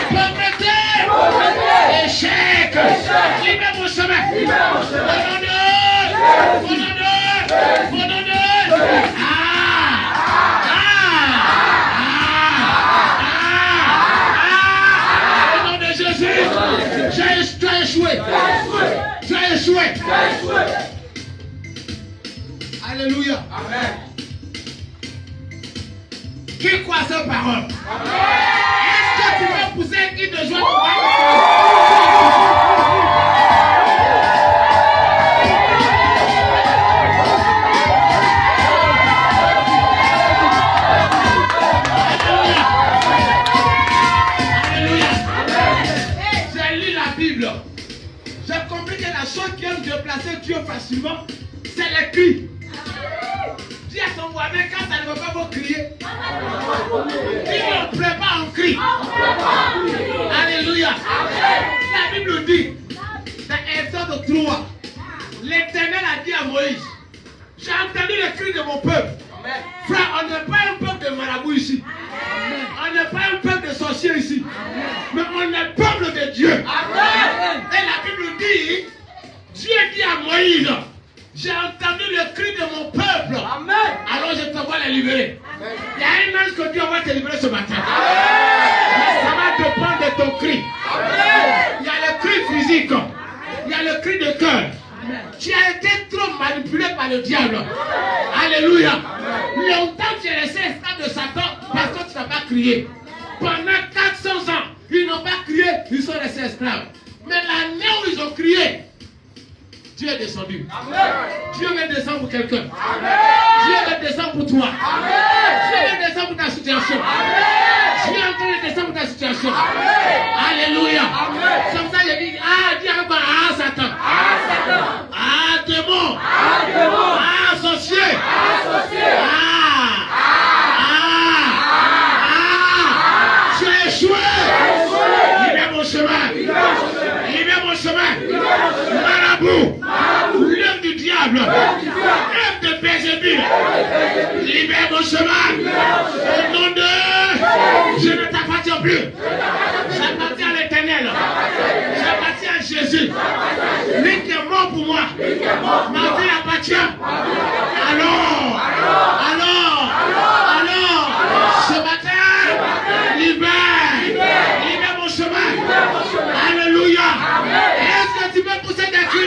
Pauvreté. Échec. Libère mon chemin. Au nom de Jésus. Tu as échoué. Tu as échoué. Alléluia. Amen. Qui croit cette parole? Est-ce que tu vas pousser un cri de joie? J'ai lu la Bible. J'ai compris que la chose qui aime déplacer Dieu facilement, c'est les cris. Dis à ton voisin quand ça ne veut pas vous crier. Dis on ne pleure pas, on crie. Alléluia. La Bible dit, dans Exode 3, l'Éternel a dit à Moïse, j'ai entendu le cri de mon peuple. Frère, on n'est pas un peuple de marabouts ici. On n'est pas un peuple de sorciers ici. Mais on est le peuple de Dieu. Et la Bible dit, Dieu dit à Moïse, j'ai entendu le cri de mon peuple. Alors je te vois les libérer. Il y a un ange que Dieu va te libérer ce matin. Mais ça va dépendre de ton cri. Il y a le cri physique. Il y a le cri de cœur. Tu as été trop manipulé par le diable. Alléluia. Longtemps tu es resté esclave de Satan parce que tu n'as pas crié. Pendant 400 ans, ils n'ont pas crié, ils sont restés esclaves. Mais l'année où ils ont crié, Dieu est descendu. Dieu va descendre pour quelqu'un. Dieu va descendre pour toi. Dieu va descendre pour ta situation. Dieu est en train de descendre pour ta situation. Alléluia. Comme ça, je dis, dis avec moi, Satan. Ah, démon. Ah, sorcier. Tu as échoué. Libère mon chemin. Libère mon chemin. Marabout. L'œuvre du diable. L'œuvre de Bézébul. Libère mon chemin. Au nom de... Je ne t'appartiens plus. J'appartiens à l'Éternel. J'appartiens à Jésus. Lui qui est mort pour moi. Ma vie appartient. Alors, ce matin, libère mon chemin. Alléluia. Est-ce que tu peux pousser ta cri?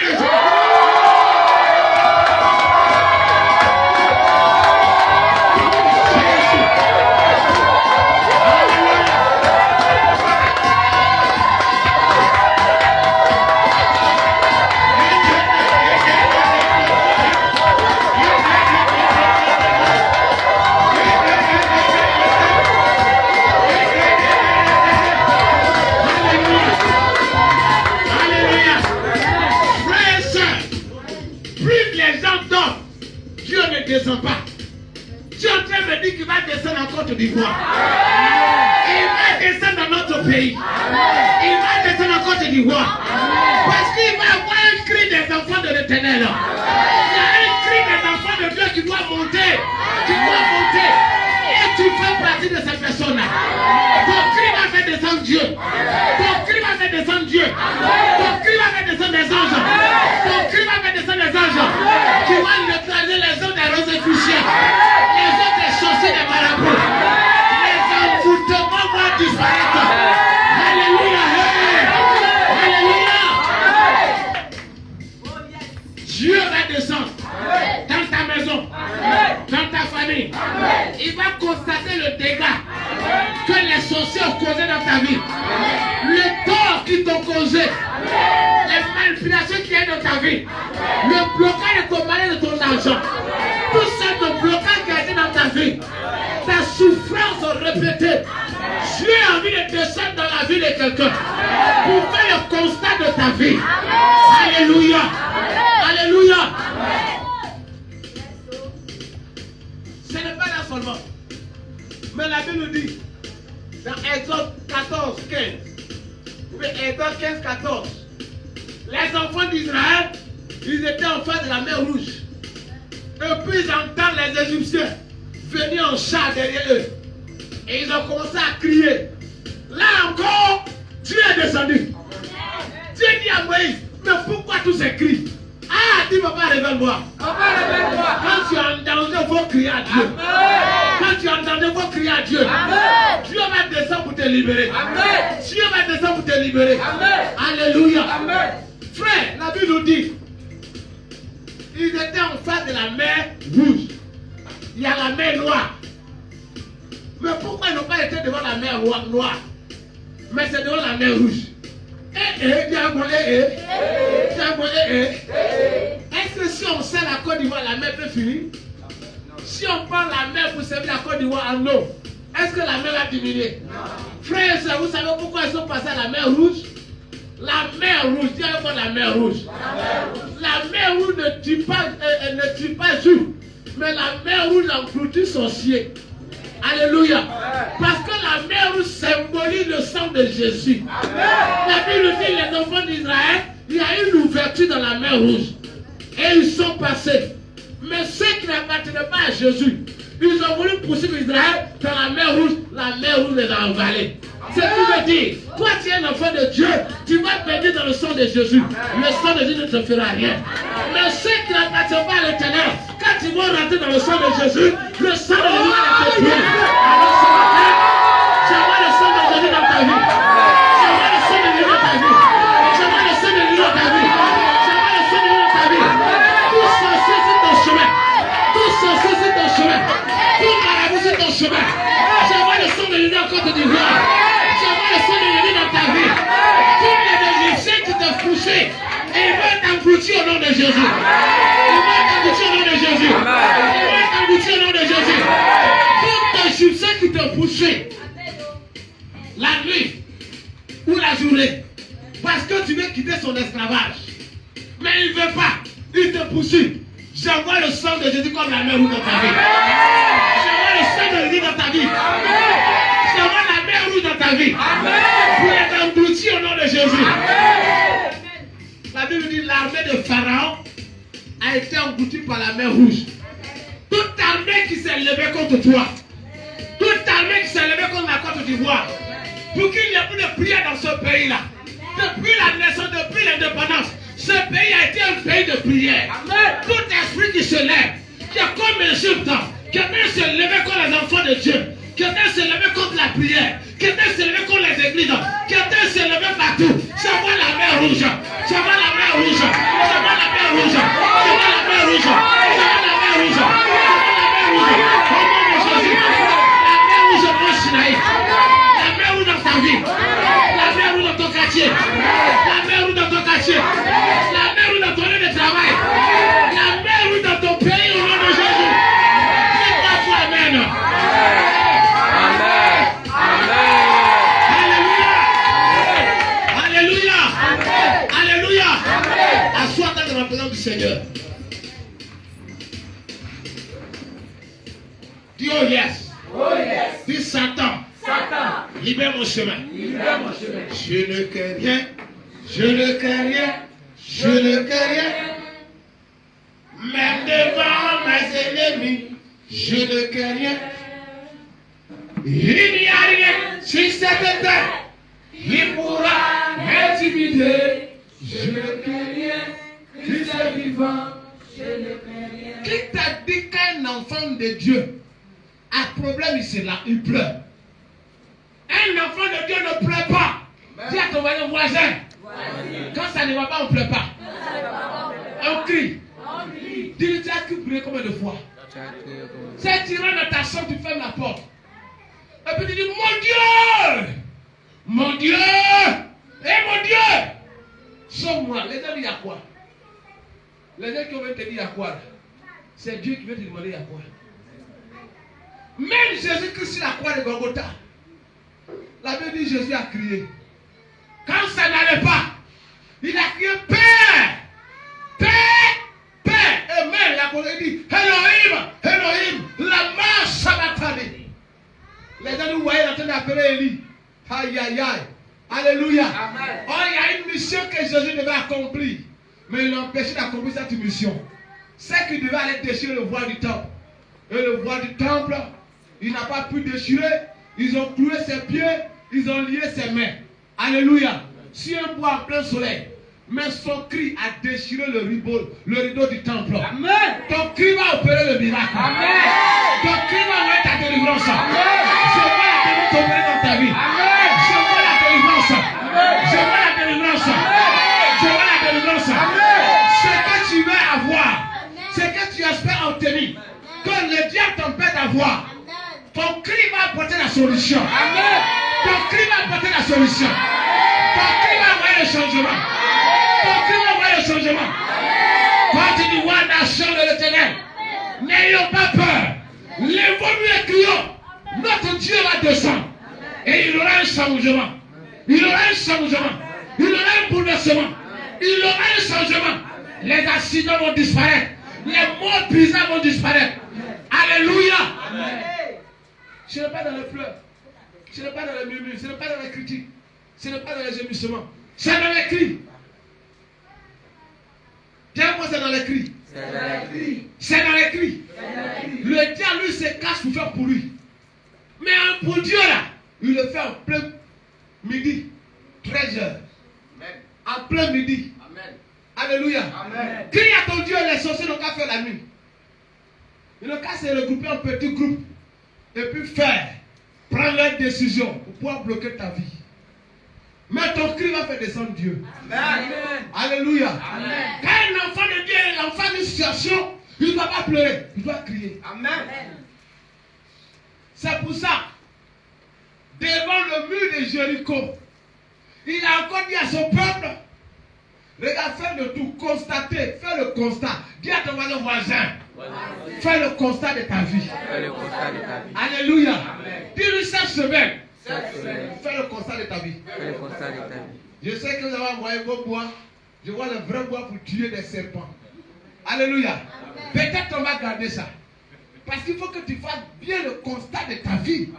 Descend pas. Tu es en train de me dire qu'il va descendre en Côte d'Ivoire. Il va descendre dans notre pays. Il va descendre en Côte d'Ivoire. Parce qu'il va avoir un cri des enfants de l'Éternel. Il y a un cri des enfants de Dieu qui doit monter. Et tu fais partie de cette personne-là. Ton cri va faire descendre Dieu. Ton cri va faire descendre Dieu. Ton cri va faire descendre des anges. Ton cri va faire descendre des anges. Tu vas neutraliser les autres des rosicruciens. Les autres des sorciers des marabouts. Les envoûtements vont disparaître. Alléluia. Alléluia. Dieu va descendre dans ta maison, dans ta famille. Il va constater le dégât que les sorciers ont causé dans ta vie. Le tort qu'ils t'ont causé. Les manipulations qui sont dans ta vie. Le blocage de ton mari et de ton argent. Tout ça, le blocage qui a été dans ta vie. Ta souffrance répétée. Dieu a envie de descendre dans la vie de quelqu'un pour faire le constat de ta vie. Alléluia. Alléluia. Ce n'est pas là seulement. Mais la Bible dit, dans Exode 14, 15, Exode 15, 14, les enfants d'Israël, ils étaient en face de la mer Rouge. Et puis ils entendent les Égyptiens venir en char derrière eux. Et ils ont commencé à crier. Là encore, révèle-moi. Quand tu es en danger, il faut crier à Dieu. Quand tu es en danger, il faut crier à Dieu. Dieu va descendre pour te libérer. Dieu va descendre pour te libérer. Alléluia. Frère, la Bible nous dit, ils étaient en face de la mer rouge. Il y a la mer noire. Mais pourquoi ils n'ont pas été devant la mer noire? Mais c'est devant la mer rouge. Est-ce que si on sert la Côte d'Ivoire, la mer peut finir? Si on prend la mer pour servir la Côte d'Ivoire en eau, est-ce que la mer va diminuer? Frères et sœurs, vous savez pourquoi ils sont passés à la mer rouge? La mer rouge, dis avec moi la mer rouge. La mer rouge ne tue pas Jules, mais la mer rouge engloutit sorcier. Alléluia. Parce que la mer rouge symbolise le sang de Jésus. La Bible dit les enfants d'Israël, il y a une ouverture dans la mer rouge. Et ils sont passés. Mais ceux qui n'appartenaient pas à Jésus, ils ont voulu poursuivre Israël dans la mer rouge les a envalés. C'est ce qui veut dire, toi tu es un enfant de Dieu, tu vas périr dans le sang de Jésus. Le sang de Jésus ne te fera rien. Mais ceux qui n'appartiennent pas à l'Éternel, quand ils vont rentrer dans le sang de Jésus, le sang de Jésus va les détruire. Alors ce matin, j'envoie le sang de Jésus dans ta vie. J'envoie le sang de Jésus dans ta vie. J'envoie le sang de Jésus dans ta vie. J'envoie le sang de Jésus dans ta vie. Tout sorcier sur ton chemin. Tout sorcier sur ton chemin. Tout marabout sur ton chemin. J'envoie le sang de Jésus en Côte d'Ivoire. J'envoie le sang de Jésus dans ta vie. Tous les Égyptiens qui t'ont poussé, ils vont t'engloutir au nom de Jésus. Ils vont t'engloutir au nom de Jésus. Ils vont t'engloutir au nom de Jésus. Tous les Égyptiens qui t'ont poussé, la nuit ou la journée, parce que tu veux quitter son esclavage, mais il ne veut pas, il te poursuit. J'envoie le sang de Jésus comme la mer rouge dans ta vie. J'envoie le sang de Jésus dans ta vie. J'envoie la mer rouge dans ta vie. Pour les engloutir au nom de Jésus. La Bible dit l'armée de Pharaon a été engloutie par la mer rouge. Toute armée qui s'est levée contre toi, toute armée qui s'est levée contre la Côte d'Ivoire, pour qu'il n'y ait plus de prière dans ce pays-là, depuis la naissance, depuis l'indépendance, ce pays a été un pays de prière. Tout esprit qui se lève, qui a comme Égypte, qui a bien se lever contre les enfants de Dieu, qui a bien se lever contre la prière, qui a bien se lever contre les églises, qui a bien se lever partout. J'envoie la mer rouge, j'envoie la mer rouge, j'envoie la mer rouge, j'envoie la mer rouge, j'envoie la mer rouge, j'envoie la mer rouge. Au nom de Jésus, la mer rouge au Sinaï, la mer rouge dans ta vie, la mer rouge dans ton quartier, la mer rouge dans ton quartier, la mer rouge dans ton lieu de travail, la mer rouge dans ton pays au nom de Jésus. Dis ta foi, amen. Assois-toi dans la présence du Seigneur. Dis oh yes. Oh yes. Dis Satan. Satan. Libère mon chemin. Libère mon chemin. Je ne crains rien. Je ne crains rien. Je ne crains rien. Même devant mes ennemis, je ne crains rien. Il n'y a rien sur cette terre qui pourra m'intimider. Je ne crains rien. Christ est vivant. Je ne crains rien. Qui t'a dit qu'un enfant de Dieu a problème ici là, il pleure? Un enfant de Dieu ne pleure pas. Dis à ton voisin. Quand ça ne va pas, on ne pleure pas. On crie. Dis-lui, tu as crié combien de fois? C'est tirant dans ta chambre, tu fermes la porte. Et puis tu dis, mon Dieu! Mon Dieu! Et mon Dieu! Sauve-moi. Les gens disent à quoi? Les gens qui veulent te dire à quoi? C'est Dieu qui veut te demander à quoi? Même Jésus-Christ sur la croix de Golgotha, la Bible dit Jésus a crié. Quand ça n'allait pas, il a crié Père! Père! Père! Et même la colère dit Elohim! Elohim! Lama sabachthani. Les gens nous voyaient en train d'appeler Élie. Aïe aïe aïe. Alléluia. Amen. Oh, il y a une mission que Jésus devait accomplir. Mais il a empêché d'accomplir cette mission. C'est qu'il devait aller déchirer le voile du temple. Et le voile du temple, il n'a pas pu déchirer. Ils ont cloué ses pieds, ils ont lié ses mains. Alléluia. Si un bois en plein soleil, Mais son cri a déchiré le rideau du temple. Amen. Ton cri va opérer le miracle. Amen. Ton cri va envoyer ta délivrance. Amen. Je vois la délivrance opérer dans ta vie. Amen. Je vois la délivrance. Amen. Je vois la délivrance. Amen. Je vois la délivrance. Amen. Ce que tu veux avoir, ce que tu espères obtenir, que le diable t'empêche d'avoir, ton cri va apporter la solution. Amen. Ton cri va apporter la solution. Ton cri va envoyer le changement. Ton cri va envoyer le changement. Quand tu dis, vois la nation de l'Éternel, n'ayons pas peur. Lèvons-nous et crions. Notre Dieu va descendre. Et il aura un changement. Il aura un changement. Il aura un bouleversement. Il aura un changement. Les accidents vont disparaître. Les morts bizarres vont disparaître. Alléluia. Ce n'est pas dans les pleurs. Ce n'est pas dans les murmures. Ce n'est pas dans les critiques. Ce n'est pas dans les gémissements. C'est dans les cris. Dis-moi, c'est dans les cris. C'est dans les cris. C'est dans les cris. Le diable, lui, se cache pour faire pour lui. Mais pour Dieu, là, il le fait en plein midi, 13h. En plein midi. Amen. Alléluia. Amen. Crie à ton Dieu, les sorciers n'ont qu'à faire la nuit. Ils n'ont qu'à se regrouper en petits groupes. Et puis prendre leurs décisions pour pouvoir bloquer ta vie. Mais ton cri va faire descendre Dieu. Amen. Alléluia. Amen. Quand un enfant de Dieu est l'enfant d'une situation, il ne doit pas pleurer, il doit crier. Amen. C'est pour ça, devant le mur de Jéricho, il a encore dit à son peuple, regarde, fais le tout, constatez, fais le constat. Dis à ton voisin, fais le constat de ta vie. Fais le constat de ta vie. Alléluia. Amen. Dis-lui cette semaine, Cette semaine, fais le constat de ta vie. fais le constat de ta vie. Je sais que vous avez envoyé vos bois. Je vois le vrai bois pour tuer des serpents. Alléluia. Peut-être on va garder ça. Parce qu'il faut que tu fasses bien le constat de ta vie.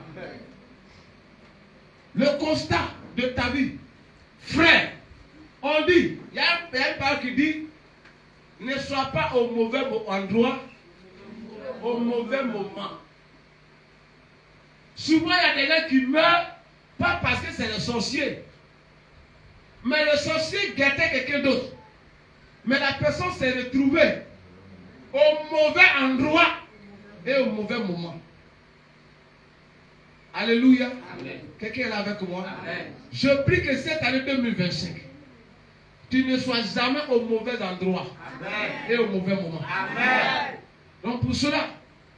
Le constat de ta vie. Frère, on dit, il y a une parole qui dit, ne sois pas au mauvais endroit, au mauvais moment. Souvent, il y a des gens qui meurent, pas parce que c'est le sorcier. Mais le sorcier guettait quelqu'un d'autre. Mais la personne s'est retrouvée au mauvais endroit et au mauvais moment. Alléluia. Amen. Quelqu'un est là avec moi? Amen. Je prie que cette année 2025, tu ne sois jamais au mauvais endroit Amen. et au mauvais moment. Amen. Donc pour cela,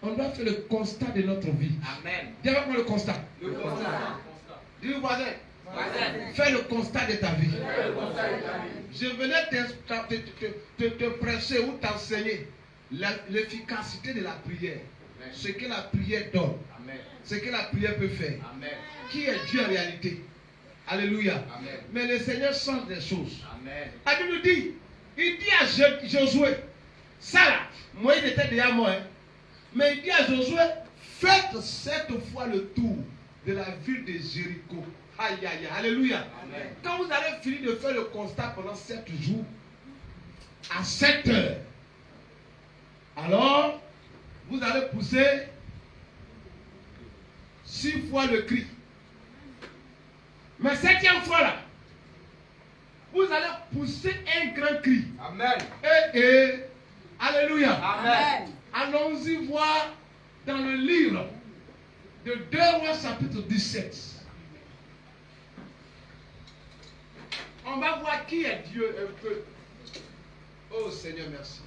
on doit faire le constat de notre vie. Amen. Dis avec moi le constat. Le constat. Dis au voisin, Voisin. fais le constat de ta vie. Fais le constat de ta vie. Je venais te prêcher ou t'enseigner l'efficacité de la prière. Ce que la prière donne. Amen. Ce que la prière peut faire. Amen. Qui est Dieu en réalité. Alléluia. Amen. Mais le Seigneur change des choses. Amen. La Bible dit, il dit à Josué, ça là, Moïse était déjà mort, hein, mais il dit à Josué, faites cette fois le tour de la ville de Jéricho. Aïe, aïe, aïe, alléluia. Amen. Quand vous allez finir de faire le constat pendant 7 jours, à 7 heures, alors, vous allez pousser 6 fois le cri. Mais 7e fois là, vous allez pousser un grand cri. Amen. Alléluia. Amen. Allons-y voir dans le livre de 2 Rois chapitre 17. On va voir qui est Dieu un peu. Oh Seigneur, merci.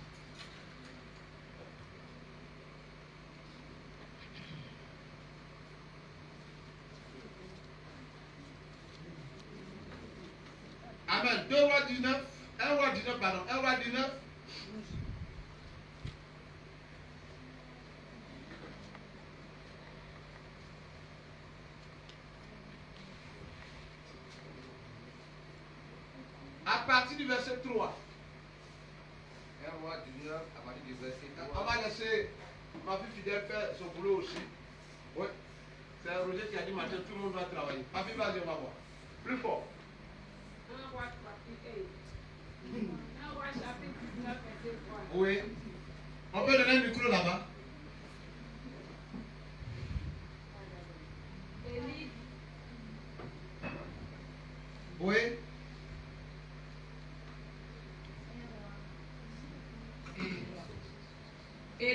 Amen. 2 Rois 19. 1 Roi 19, pardon. 1 Roi 19. À partir du verset 3. 1 Roi 19, à partir du verset On 3. va laisser ma fille fidèle faire son boulot aussi. Oui. C'est Roger qui a dit matin, tout le monde doit travailler. Ma fille, vas-y, on va voir. Plus fort. 1 Roi chapitre 19, verset 3. Oui. On peut donner un micro là-bas. Élie, Oui.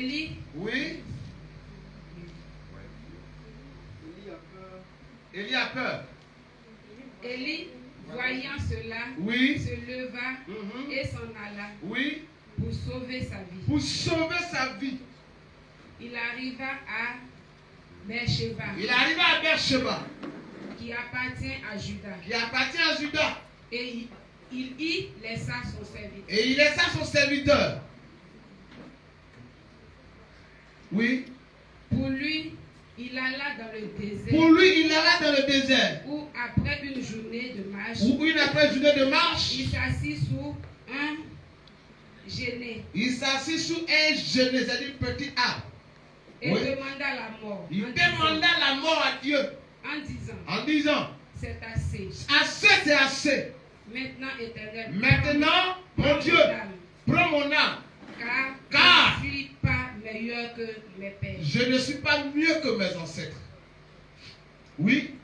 Élie, Oui. Élie a peur. Élie, voyant cela, Oui. se leva Mhm. et s'en alla Oui. pour sauver sa vie. Pour sauver sa vie. Il arriva à Beersheba, Il arriva à Beersheba, qui appartient à Juda, qui appartient à Juda. et il y laissa son serviteur. Et il laissa son serviteur. Oui. Pour lui, il alla dans le désert, Pour lui, il alla dans le désert. où après une journée de marche, Ou une après-journée de marche, il s'assit sous un genêt il s'assit sous un genêt, c'est-à-dire petit arbre. et Oui. demanda la mort Il demanda la mort à Dieu en disant, c'est assez. assez c'est assez. Maintenant, Éternel, Maintenant, mon Dieu, prends mon âme, car je ne suis pas meilleur que mes pères. je ne suis pas mieux que mes ancêtres. Oui,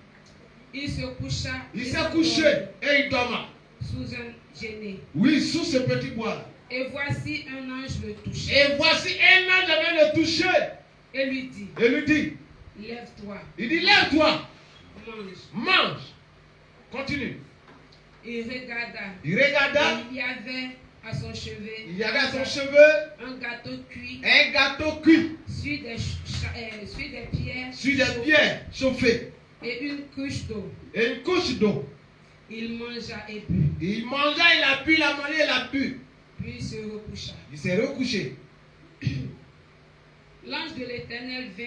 Il se coucha. il et s'est se couché dormit et il dorma. sous un genêt. Oui, sous ce petit bois. Et voici un ange le touchait Et voici un ange vient le toucher et lui dit, et lui dit, lève-toi, il dit, lève-toi, mange. mange. Continue. Il regarda. Il regarda, Et il y avait à son chevet il y avait à son cheveu un gâteau cuit un gâteau cuit sur des pierres sur des pierres chauffées et une couche d'eau. et une couche d'eau. Il mangea et but, Il mangea, il a bu, il a mangé, il a bu. puis se recoucha. Il s'est recouché. L'ange de l'Éternel vint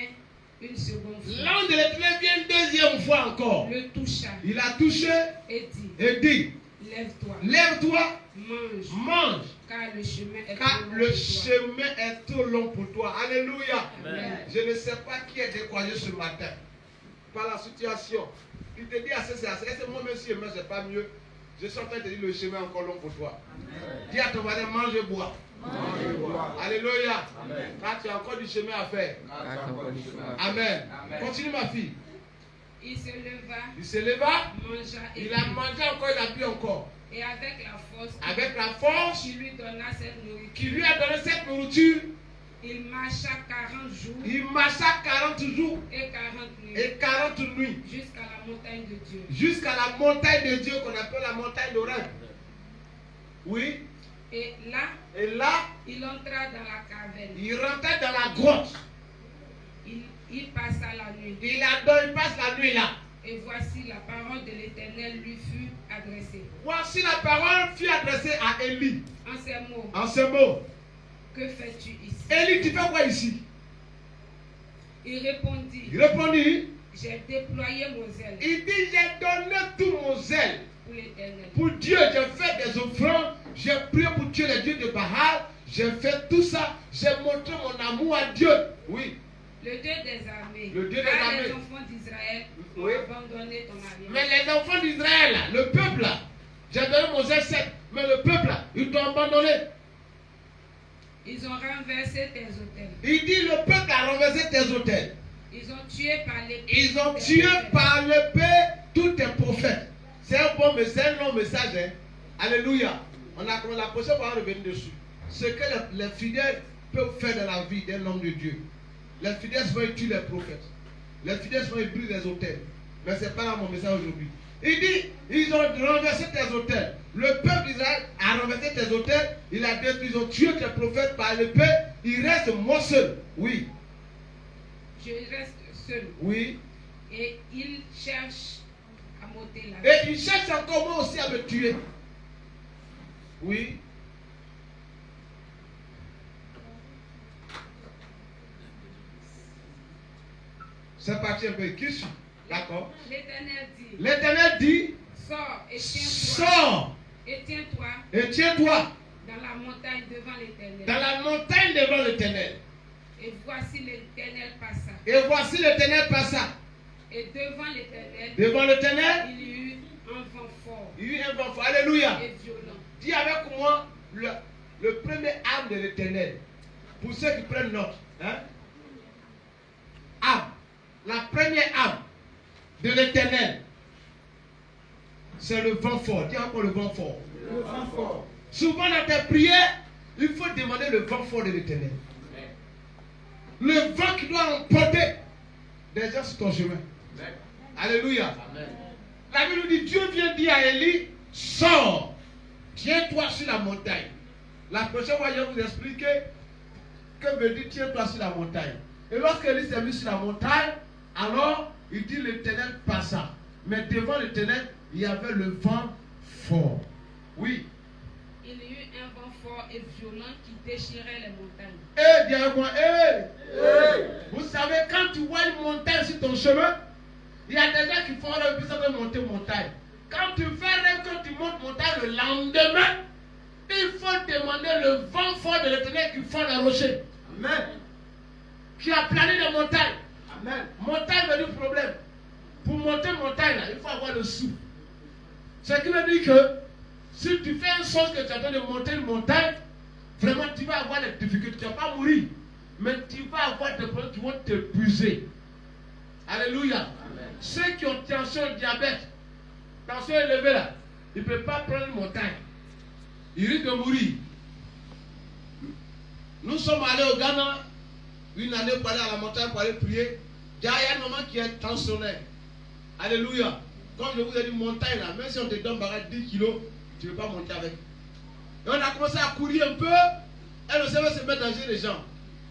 une seconde fois, L'ange de l'Éternel vient une deuxième fois encore. le toucha Il a touché et dit, et dit, lève-toi, lève-toi, mange, mange, car le chemin est car trop long le pour toi. chemin est trop long pour toi. Alléluia. Amen. Je ne sais pas qui est découragé ce matin par la situation. Il te dit assez, c'est assez. Est-ce que moi-même, si je ne sais pas mieux, je suis en train de te dire le chemin est encore long pour toi. Dis à ton voisin, mange et bois. Alléluia. Car tu as encore du chemin à faire. Amen. Continue, ma fille. Il se leva, Il se leva, mangea et il a but. mangé encore, il a bu encore. Et avec la force Avec la force qui lui donna cette nourriture, qui lui a donné cette nourriture, il marcha 40 jours il marcha 40 jours et 40 nuits et 40 nuits jusqu'à la montagne de Dieu. jusqu'à la montagne de Dieu qu'on appelle la montagne d'Oreb. Oui. Et là, Et là, il entra dans la caverne. il rentrait dans la grotte. Il passa la nuit. Il passe la nuit là. Et voici la parole de l'Éternel lui fut adressée. Voici la parole fut adressée à Élie. En ces mots, En ce mot, que fais-tu ici? Élie, tu fais quoi ici? Il répondit, Il répondit, j'ai déployé mon zèle il dit, j'ai donné tout mon zèle pour l'Éternel. pour Dieu. J'ai fait des offrandes, j'ai prié pour Dieu, les dieux de Baal. J'ai fait tout ça. J'ai montré mon amour à Dieu. Oui. Le Dieu des armées, Le Dieu des car armées. les enfants d'Israël ont Oui. abandonné ton alliance. Mais les enfants d'Israël, là, le peuple là, j'ai donné mon zèle certes, mais le peuple là, ils t'ont abandonné. Ils ont renversé tes autels. Il dit, le peuple a renversé tes autels. Ils ont tué par l'épée. Ils ont tué par l'épée tous tes prophètes. C'est un bon message, un long message. Hein? Alléluia. On a la prochaine fois, on va revenir dessus. Ce que les fidèles peuvent faire dans la vie d'un homme de Dieu. Les fidèles souvent ils tuent les prophètes. Les fidèles souvent ils brisent les autels. Mais ce n'est pas là mon message aujourd'hui. Il dit, ils ont renversé tes autels. Le peuple d'Israël a renversé tes autels. Il a détruit, ils ont tué tes prophètes par l'épée. Il reste moi seul. Oui. Je reste seul. Oui. Et ils cherchent à m'ôter la vie. Et il cherche encore moi aussi à me tuer. Oui. C'est parti un peu. Qui suis? D'accord. L'Éternel dit, L'Éternel dit, sors et tiens-toi. sors Et tiens-toi et tiens-toi dans la montagne devant l'Éternel. dans la montagne devant l'Éternel. Et voici l'Éternel passa. Et voici l'Éternel passa. Et devant l'Éternel, Devant l'Éternel, il y eut un vent fort il y eut un vent fort. Alléluia. et violent. Dis avec moi le premier âme de l'Éternel. Pour ceux qui prennent note. Hein? Âme. La première âme de l'Éternel. C'est le vent fort. Dis encore le vent fort. Le vent fort. Souvent dans tes prières, il faut demander le vent fort de l'Éternel. le vent qui doit emporter des gens sur ton chemin. Amen. Alléluia. Amen. La Bible nous dit, Dieu vient dire à Élie, sors, tiens-toi sur la montagne. La prochaine fois, je vais vous expliquer que veut dire tiens-toi sur la montagne. Et lorsque Élie s'est mis sur la montagne, alors il dit l'Éternel passa. Mais devant l'Éternel, il y avait le vent fort. Oui. Il y eut un vent fort et violent qui déchirait les montagnes. Eh, dis moi, Vous savez, quand tu vois une montagne sur ton chemin, il y a des gens qui font leur business de monter montagne. Quand tu fais rêve, quand tu montes montagne le lendemain, il faut demander le vent fort de l'Éternel qui fend les rochers. Amen. Qui a plané les montagnes. Amen. Montagne veut dire problème. Pour monter montagne, là, il faut avoir le sou. Ce qui veut dire que si tu fais une chose que tu es en train de monter une montagne, vraiment tu vas avoir des difficultés. Tu ne vas pas mourir, mais tu vas avoir des problèmes qui vont t'épuiser. Alléluia. Amen. Ceux qui ont tension, diabète, tension élevée là, ils ne peuvent pas prendre une montagne. Ils risquent de mourir. Nous sommes allés au Ghana une année pour aller à la montagne pour aller prier. Il y a un moment qui est tensionnaire. Alléluia. Comme je vous ai dit, montagne là, même si on te donne 10 kilos, tu ne veux pas monter avec. Et on a commencé à courir un peu. Elle ne savait se mettre dans les gens.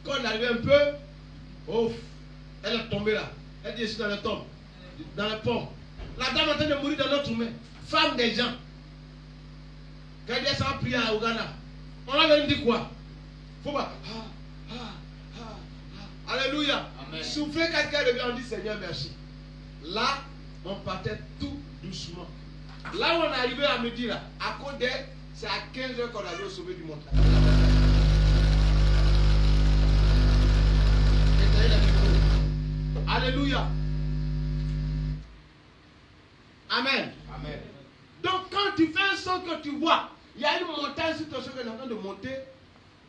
Quand on est arrivé un peu, ouf, elle est tombée là. Elle dit, je suis dans le tombe, dans les pommes. La dame est en train de mourir dans notre main. Femme des gens. Quand elle dit, ça va prier au Ghana. On avait dit quoi? Faut pas. Alléluia. Amen. Soufflez quand quelqu'un revient, on dit Seigneur merci. Là, on partait tout doucement. Là où on est arrivé à midi, là, à cause d'elle, c'est à 15h qu'on arrive au sommet du montagne. Alléluia. Amen. Amen. Donc quand tu fais un son que tu vois, il y a une montagne sur ton chemin qui est en train de monter,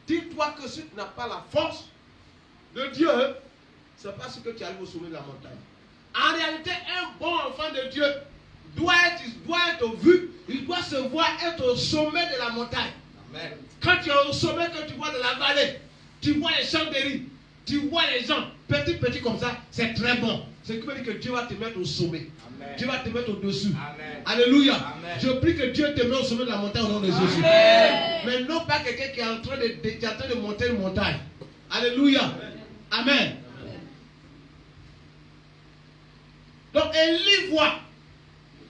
dis-toi que si tu n'as pas la force de Dieu, c'est parce que tu arrives au sommet de la montagne. En réalité, un bon enfant de Dieu doit être vu, il doit se voir être au sommet de la montagne. Amen. Quand tu es au sommet, que tu vois de la vallée, tu vois les champs de riz, tu vois les gens petits comme ça, c'est très bon. Ce qui veut dire que Dieu va te mettre au sommet. Amen. Dieu va te mettre au-dessus. Amen. Alléluia. Amen. Je prie que Dieu te mette au sommet de la montagne au nom de Jésus. Amen. Mais non pas quelqu'un qui est en train de monter une montagne. Alléluia. Amen. Donc Élie voit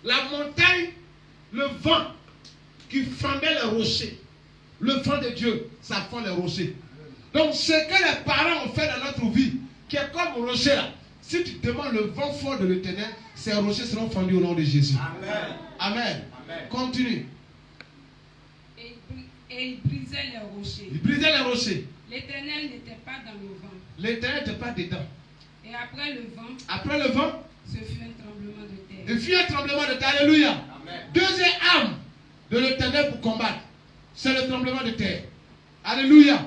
la montagne, le vent qui fendait les rochers. Le vent de Dieu, ça fend les rochers. Donc ce que les parents ont fait dans notre vie, qui est comme rocher là, si tu demandes le vent fort de l'Éternel, ces rochers seront fendus au nom de Jésus. Amen. Amen. Amen. Continue. Et il brisait les rochers. Il brisait les rochers. L'Éternel n'était pas dans le vent. L'Éternel n'était pas dedans. Et après le vent, Après le vent, ce fut un tremblement de terre. il fit un tremblement de terre. Alléluia. Amen. Deuxième arme de l'Éternel pour combattre, c'est le tremblement de terre. Alléluia.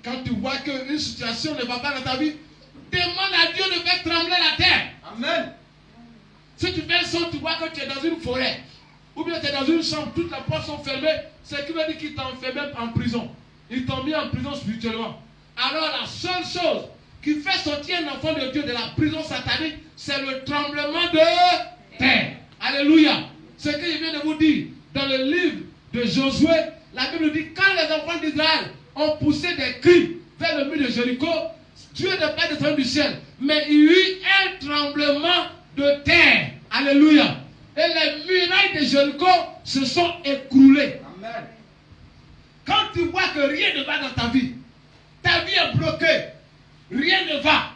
Quand tu vois qu'une situation ne va pas dans ta vie, demande à Dieu de faire trembler la terre. Amen. Si tu fais un son, tu vois que tu es dans une forêt, ou bien tu es dans une chambre, toutes les portes sont fermées, ce qui veut dire qu'ils t'ont enfermé en prison. Ils t'ont mis en prison spirituellement. Alors la seule chose qui fait sortir un enfant de Dieu de la prison satanique, c'est le tremblement de terre. Alléluia. Ce que je viens de vous dire dans le livre de Josué, la Bible nous dit quand les enfants d'Israël ont poussé des cris vers le mur de Jéricho, Dieu n'est pas descendu du ciel, mais il y eut un tremblement de terre. Alléluia. Et les murailles de Jéricho se sont écroulées. Amen. Quand tu vois que rien ne va dans ta vie est bloquée, rien ne va,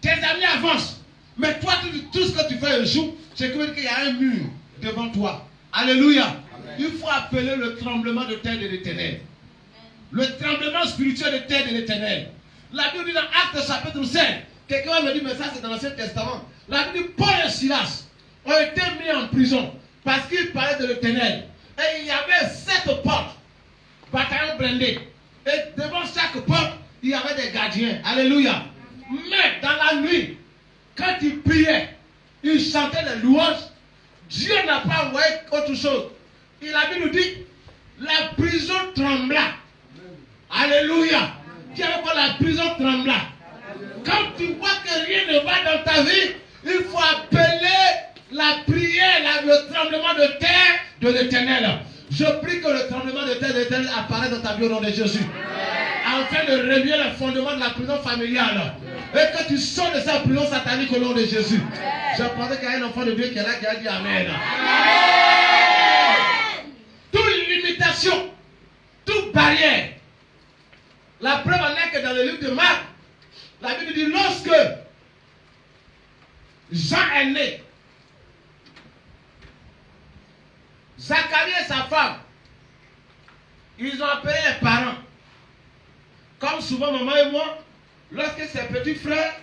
tes amis avancent, mais toi, tout ce que tu fais échoue, c'est qu'il y a un mur devant toi. Alléluia. Amen. Il faut appeler le tremblement de terre de l'Éternel. Le tremblement spirituel de terre de l'Éternel. La Bible dit dans Actes chapitre 5, quelqu'un va me dire, mais ça c'est dans l'Ancien Testament. La Bible dit, Paul et Silas ont été mis en prison parce qu'ils parlaient de l'Éternel. Et il y avait 7 portes, bataillons blindés. Et devant chaque porte, il y avait des gardiens. Alléluia. Mais dans la nuit, quand ils priaient, ils chantaient les louanges, Dieu n'a pas envoyé autre chose. Et la Bible nous dit, la prison trembla. Alléluia. Qui avait pas la prison trembla. Quand tu vois que rien ne va dans ta vie, il faut appeler la prière, le tremblement de terre de l'Éternel. Je prie que le tremblement de terre de l'Éternel apparaisse dans ta vie au nom de Jésus. Afin de réveiller le fondement de la prison familiale. Et que tu sors de sa prison satanique au nom de Jésus. Je pensais qu'il y a un enfant de Dieu qui est là qui a dit Amen. Toute limitation, toute barrière. La preuve en est que dans le livre de Marc, la Bible dit lorsque Jean est né, Zacharie et sa femme, ils ont appelé les parents. Comme souvent maman et moi, lorsque ses petits frères,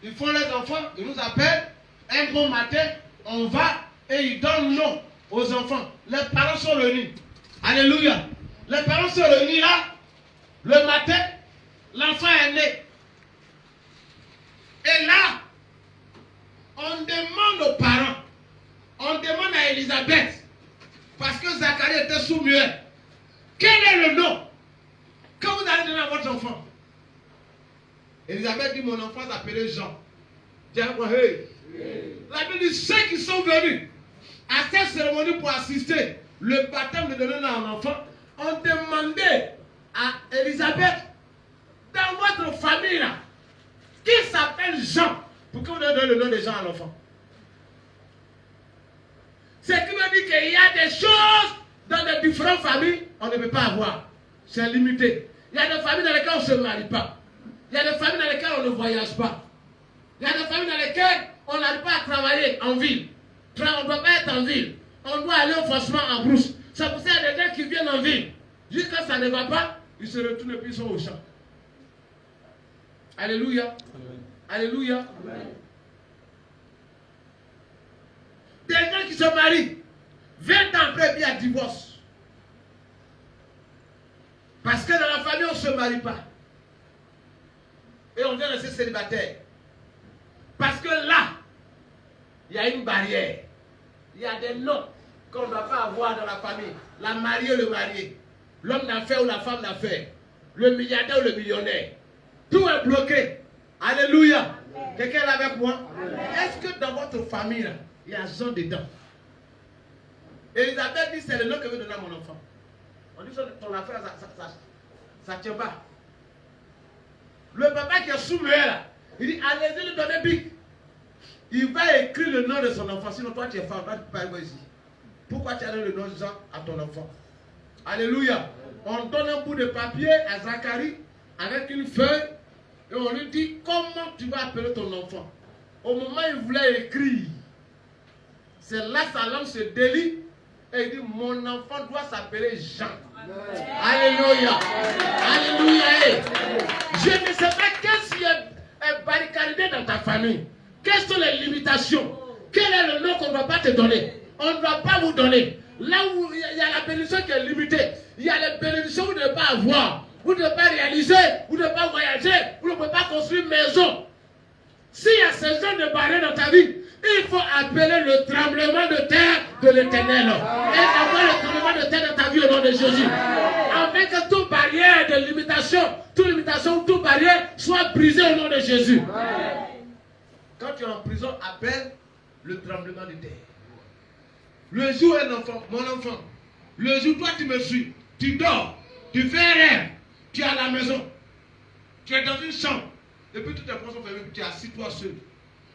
ils font les enfants, ils nous appellent, un bon matin, on va et ils donnent nom aux enfants. Les parents sont réunis. Alléluia. Les parents sont réunis là, le matin, l'enfant est né. Et là, on demande aux parents, on demande à Élisabeth, parce que Zacharie était sourd-muet, quel est le nom que vous allez donner à votre enfant? Élisabeth dit, mon enfant s'appelait Jean. Tiens, hey. La Bible dit, ceux qui sont venus à cette cérémonie pour assister le baptême de donner à un enfant, ont demandé à Élisabeth, dans votre famille là, qui s'appelle Jean, pour que vous donnez le nom de Jean à l'enfant. C'est qui me dit qu'il y a des choses dans des différentes familles, on ne peut pas avoir. C'est limité. Il y a des familles dans lesquelles on ne se marie pas. Il y a des familles dans lesquelles on ne voyage pas. Il y a des familles dans lesquelles on n'arrive pas à travailler en ville. On ne doit pas être en ville. On doit aller forcément en brousse. C'est pour ça qu'il y a des gens qui viennent en ville. Jusqu'à ça ne va pas, ils se retournent et puis ils sont au champ. Alléluia. Amen. Alléluia. Amen. Des gens qui se marient, 20 ans après, il y a divorce. Parce que dans la famille, on ne se marie pas. Et on vient rester célibataire. Parce que là, il y a une barrière. Il y a des noms qu'on ne doit pas avoir dans la famille. La mariée ou le marié. L'homme d'affaires ou la femme d'affaires. Le milliardaire ou le millionnaire. Tout est bloqué. Alléluia. Quelqu'un est là avec moi? Est-ce que dans votre famille, là, il y a Jean dedans? Élisabeth dit, c'est le nom que je veux donner à mon enfant. On dit, ton affaire, ça ne tient pas. Le papa qui est sous-muet là, il dit, allez-y lui donner bic. Il va écrire le nom de son enfant. Sinon, toi, tu es femme, toi, tu ne peux pas ici. Pourquoi tu as donné le nom de Jean à ton enfant? Alléluia. On donne un bout de papier à Zacharie avec une feuille et on lui dit, comment tu vas appeler ton enfant? Au moment où il voulait écrire, c'est là sa langue se délie et il dit, mon enfant doit s'appeler Jean. Alléluia. Alléluia. Je ne sais pas qu'est-ce qui est barricadé dans ta famille. Quelles sont les limitations? Quel est le nom qu'on ne doit pas te donner? On ne doit pas vous donner. Là où il y a la bénédiction qui est limitée, il y a les bénédictions que vous ne devez pas avoir. Vous ne devez pas réaliser, vous ne devez pas voyager, vous ne pouvez pas construire une maison. S'il y a ce genre de barrière dans ta vie, il faut appeler le tremblement de terre de l'Éternel. Et avoir le tremblement de terre dans ta vie au nom de Jésus. Afin que toute barrière de limitation, toute barrière soit brisée au nom de Jésus. Quand tu es en prison, appelle le tremblement de terre. Le jour un enfant, mon enfant, le jour toi tu me suis, tu dors, tu fais un rêve, tu es à la maison, tu es dans une chambre, et puis toutes tes portes sont fermées, tu es assis toi seul.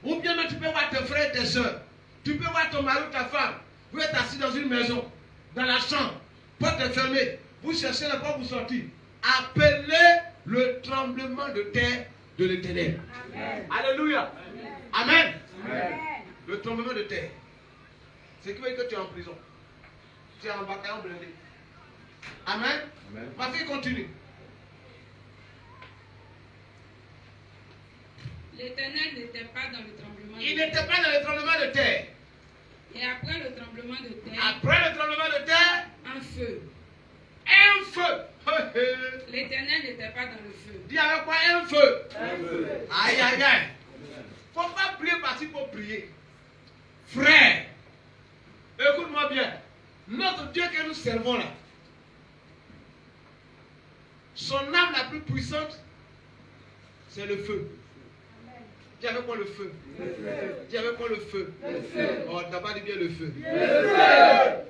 Ou bien tu peux voir tes frères et tes soeurs, tu peux voir ton mari ou ta femme, vous êtes assis dans une maison, dans la chambre, porte est fermée, vous cherchez la porte pour sortir. Appelez le tremblement de terre de l'Éternel. Alléluia. Amen. Amen. Le tremblement de terre. C'est qui veut dire que tu es en prison. Tu es en bataillon blindé. Amen. Amen. Ma fille continue. L'Éternel n'était pas dans le tremblement de terre. Il n'était pas dans le tremblement de terre. Et après le tremblement de terre. Après le tremblement de terre. Un feu. Un feu. L'Éternel n'était pas dans le feu. Dis avec quoi? Un feu. Un feu. Aïe aïe aïe. Il ne faut pas prier parce qu'il faut prier. Frère, écoute-moi bien. Notre Dieu que nous servons là, son âme la plus puissante, c'est le feu. Dis avec moi le feu. Dis avec moi le feu. Oh, tu n'as pas dit bien le feu.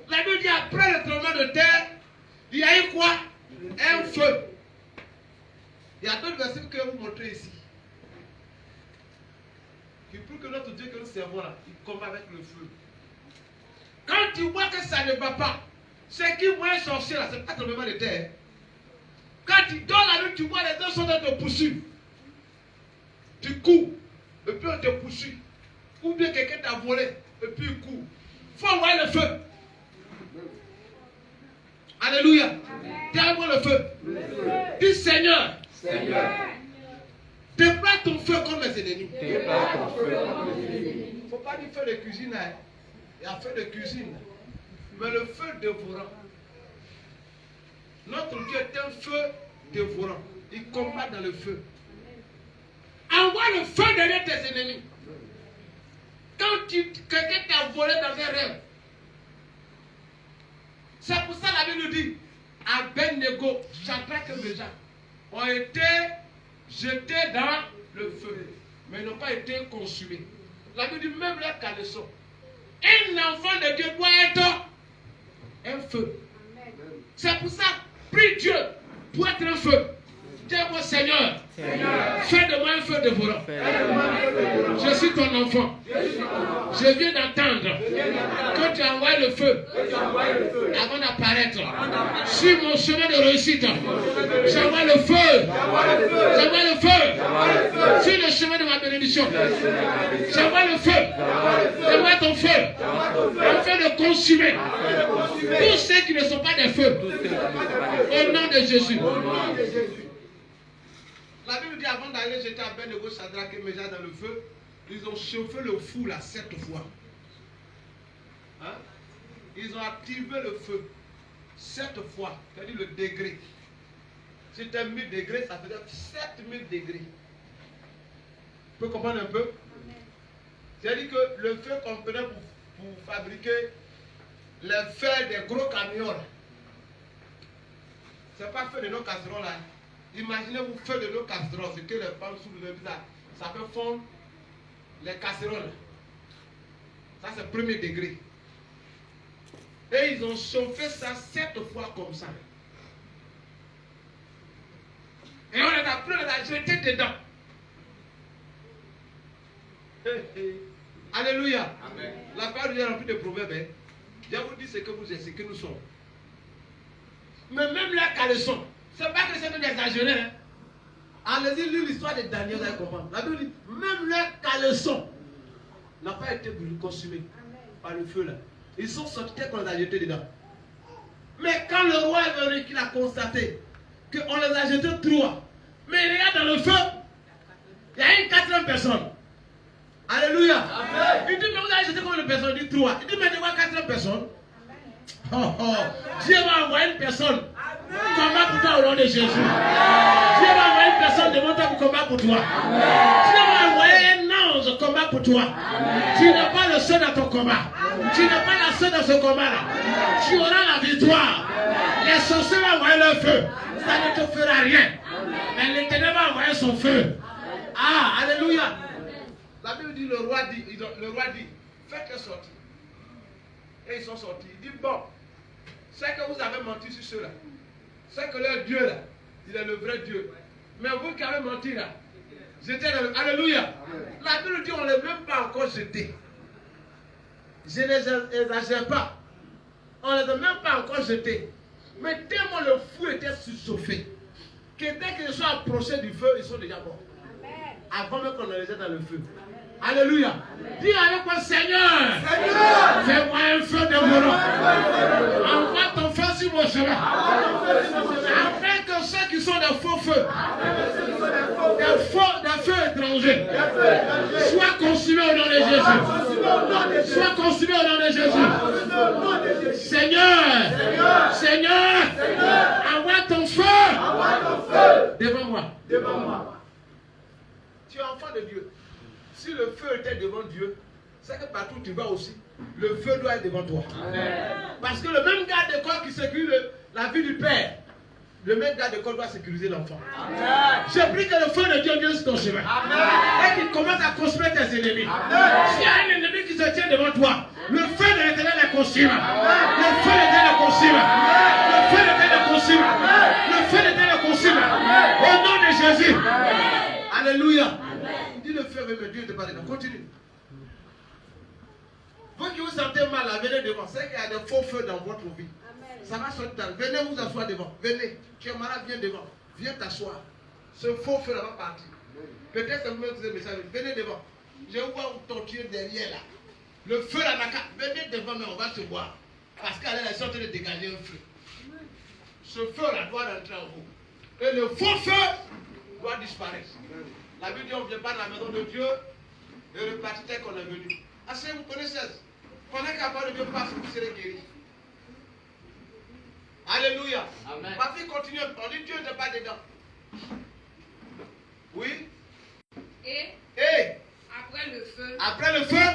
La Bible dit après le tremblement de terre, il y a eu quoi? Un feu. Il y a d'autres versets que je vais vous montrer ici. Qui prouvent que notre Dieu que nous servons là, il combat avec le feu. Quand tu vois que ça ne va pas, ce qui voit un sorcier là, ce n'est pas le tremblement de terre. Quand tu dors la nuit, tu vois les deux sont dans te poursuivre. Tu cours, et puis on te poursuit. Ou bien quelqu'un t'a volé, et puis il court. Il faut envoyer le feu. Alléluia. Dis-moi le feu. Dis Seigneur. Déploie ton feu contre mes ennemis. Il ne faut pas dire feu de cuisine. Hein. Il y a feu de cuisine. Mais le feu dévorant. Notre Dieu est un feu dévorant. Il combat dans le feu. Envoie le feu derrière tes ennemis. Quand quelqu'un t'a volé dans un rêve. C'est pour ça la Bible nous dit Abednego, Shadrach et Meshach ont été jetés dans le feu, mais n'ont pas été consumés. La Bible dit même les caleçons. Un enfant de Dieu doit être un feu. C'est pour ça, prie Dieu pour être un feu. Dis-moi Seigneur, fais de moi un feu dévorant. Je suis ton enfant. Je viens d'entendre que tu as envoyé le feu avant d'apparaître. Sur mon chemin de réussite, j'envoie le feu. J'envoie le feu. Sur le chemin de ma bénédiction, j'envoie le feu. J'envoie ton feu. Un feu de consumer tous ceux qui ne sont pas des feux. Au nom de Jésus. La Bible dit avant d'aller jeter Abednego, Shadrach et Meshach dans le feu, ils ont chauffé le four là 7 fois. Hein? Ils ont activé le feu 7 fois, c'est-à-dire le degré. Si c'était 1000 degrés, ça faisait 7000 degrés. Tu peux comprendre un peu? C'est-à-dire que le feu qu'on prenait pour fabriquer les fers des gros camions, ce n'est pas feu de nos casseroles là. Imaginez-vous feu de nos casseroles, c'est que les femmes sous le visage, ça peut fondre les casseroles. Ça c'est premier degré. Et ils ont chauffé ça 7 fois comme ça. Et on les a pris, on les a jetés dedans. Alléluia. Amen. La parole est remplie de proverbes. Hein. Je vous dis ce que vous êtes, ce que nous sommes. Mais même les caleçons, c'est pas que c'est exagéré. Hein. Allez-y, lire l'histoire de Daniel, vous allez comprendre. La Bible dit, même les caleçons n'ont pas été consumés par le feu là. Ils sont sortis qu'on les a jetés dedans. Mais quand le roi est venu, qu'il a constaté qu'on les a jetés 3, mais il regarde dans le feu, il y a une 4e personne. Alléluia. Amen. Il dit, mais vous avez jeté combien de personnes? Il dit 3. Il dit, mais il y a 4 personnes. Oh, oh. Dieu va envoyer une personne. Combat pour toi au nom de Jésus. Dieu va envoyer une personne devant toi pour combattre pour toi. Dieu va envoyer un ange combat pour toi. Tu n'es pas le seul dans ton combat. Tu n'es pas la seule dans ce combat-là. Tu auras la victoire. Les sorciers vont envoyer leur feu. Ça ne te fera rien. Mais l'Éternel va envoyer son feu. Ah, alléluia. La Bible dit, le roi dit, faites-les sortir. Et ils sont sortis. Il dit, bon, c'est que vous avez menti sur ceux-là. C'est que leur Dieu là, il est le vrai Dieu. Mais vous qui avez menti là, j'étais dans le... Alléluia. La Bible dit, on ne l'a même pas encore jeté. Je ne les exagère pas. On ne les a même pas encore jetés. Mais tellement le feu était surchauffé, que dès qu'ils sont approchés du feu, ils sont déjà morts. Avant même qu'on les jette dans le feu. Alléluia. Dis avec moi, Seigneur, fais-moi un feu dévorant. Envoie ton feu sur mon chemin. Afin que ceux qui sont des faux feux, des feux étrangers, soient consumés au nom de Jésus. Sois consumé au nom de Jésus. Seigneur, envoie ton feu devant moi. Tu es enfant de Dieu. Si le feu était devant Dieu, c'est que partout où tu vas aussi, le feu doit être devant toi. Amen. Parce que le même garde de corps qui sécure la vie du Père, le maître garde d'école doit sécuriser l'enfant. Je prie que le feu de Dieu vienne sur ton chemin. Et qu'il commence à construire tes ennemis. S'il y a un ennemi qui se tient devant toi, le feu de l'Éternel le consume. Le feu de l'Éternel le consume. Le feu de l'Éternel le consume. Le feu de l'Éternel le consume. Au nom de Jésus. Alléluia. Dis le feu, mais Dieu ne te parle pas. Continue. Vous qui vous sentez mal, là, venez devant. C'est qu'il y a des faux feux dans votre vie. Ça va sortir. Venez vous asseoir devant. Venez. Tu es malade, viens devant. Viens t'asseoir. Ce faux feu là va partir. Peut-être que vous me dites, message. Venez devant. Je vais voir vous torturer derrière là. Le feu là, venez devant, mais on va se voir. Parce qu'elle est en train de dégager un feu. Ce feu là doit rentrer en vous. Et le faux feu doit disparaître. La Bible dit on ne vient pas dans la maison de Dieu et repartir tel qu'on est venu. Assez, vous connaissez. Pendant que la parole de Dieu passe, vous serez guéris. Alléluia. Amen. Ma fille continue. On dit Dieu n'est pas dedans. Oui. Et après le feu. Après le feu.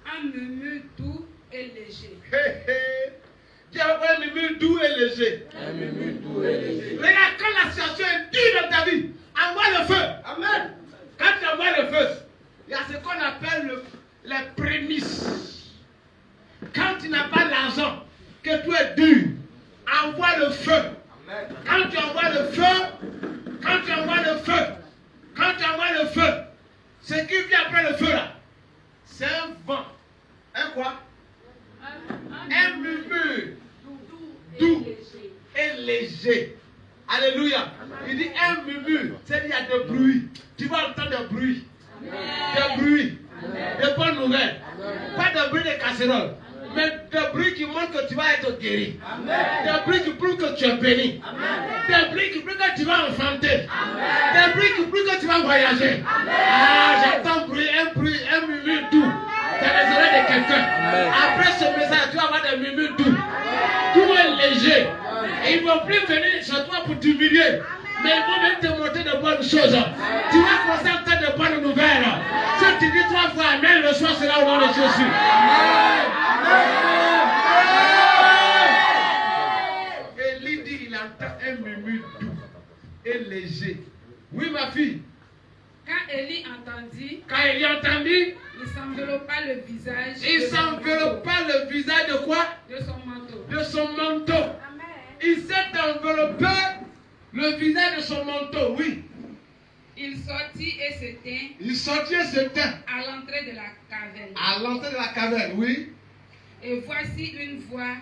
Un murmure doux et léger. Dis après un murmure doux et léger. Un murmure doux et léger. Regarde, quand la situation est dure dans ta vie, envoie le feu. Amen. Quand tu envoies le feu, il y a ce qu'on appelle les prémices. Quand tu n'as pas l'argent, que tu es dur, envoie le feu. Amen. Quand tu envoies le feu, ce qui vient après le feu là, c'est un vent. Un quoi? Un murmure doux et léger. Alléluia. Il dit un murmure, c'est-à-dire il y a des bruits. Tu vas entendre des bruits. Des bruits. Des bonnes nouvelles. Pas de bruit de casserole. Mais des bruits qui montrent que tu vas être guéri. Des bruits qui prouvent que tu es béni. Des bruits qui prouvent que tu vas enfanter. Des bruits qui prouvent que tu vas voyager. Ah, j'entends un murmure doux dans les oreilles de quelqu'un. Après ce message, tu vas avoir des murmures doux. Doux et légers. Et ils ne vont plus venir chez toi pour t'humilier. Mais ils vont même te montrer de bonnes choses. Tu vas commencer à entendre de bonnes nouvelles. Si tu dis 3 fois Amen, le soir sera au nom de Jésus. Et lui dit, il entend un murmure doux et léger. Oui, ma fille. Quand Élie entendit, il s'enveloppa le visage. Il s'enveloppa le visage de quoi? De son manteau. De son manteau. Il s'est enveloppé le visage de son manteau, oui. Il sortit et s'éteint. À l'entrée de la caverne. À l'entrée de la caverne, oui. Et voici une voix.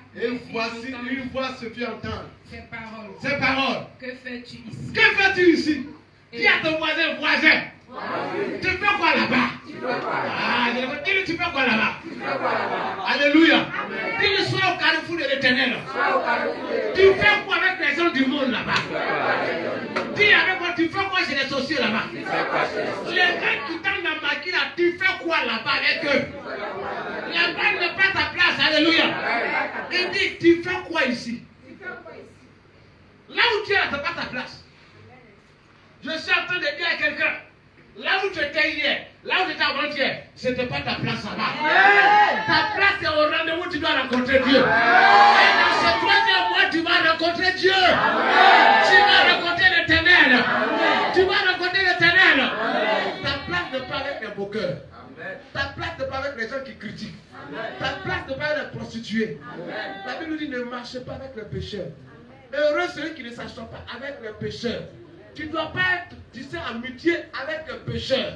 Se fit entendre. Ces paroles. Que fais-tu ici? Dis à ton voisin. Tu fais quoi là-bas? Dis-le, tu fais quoi là-bas? Alléluia. Dis-le, sois au carrefour de l'Éternel. Tu fais quoi avec les gens du monde là-bas? Dis avec moi, tu fais quoi chez les sorciers là-bas? Les gars qui t'ont dans ma maquille là, tu fais quoi là-bas avec eux? Là-bas n'est pas ta place. Alléluia. Il dit, tu fais quoi ici? Là où tu es, ce n'est pas ta place. Je suis en train de dire à quelqu'un, là où tu étais hier, là où tu étais avant-hier, ce n'était pas ta place là-bas. Ta place est au rendez-vous, tu dois rencontrer Dieu. Et dans ce 3e mois, tu vas rencontrer Dieu. Tu vas rencontrer l'Éternel. Ta place n'est pas avec les moqueurs. Ta place n'est pas avec les gens qui critiquent. Ta place n'est pas avec les prostituées. La Bible nous dit, ne marchez pas avec les pécheurs. Heureux celui qui ne s'assoit pas avec les pécheurs. Tu ne dois pas être, tissé amitié avec les pécheurs.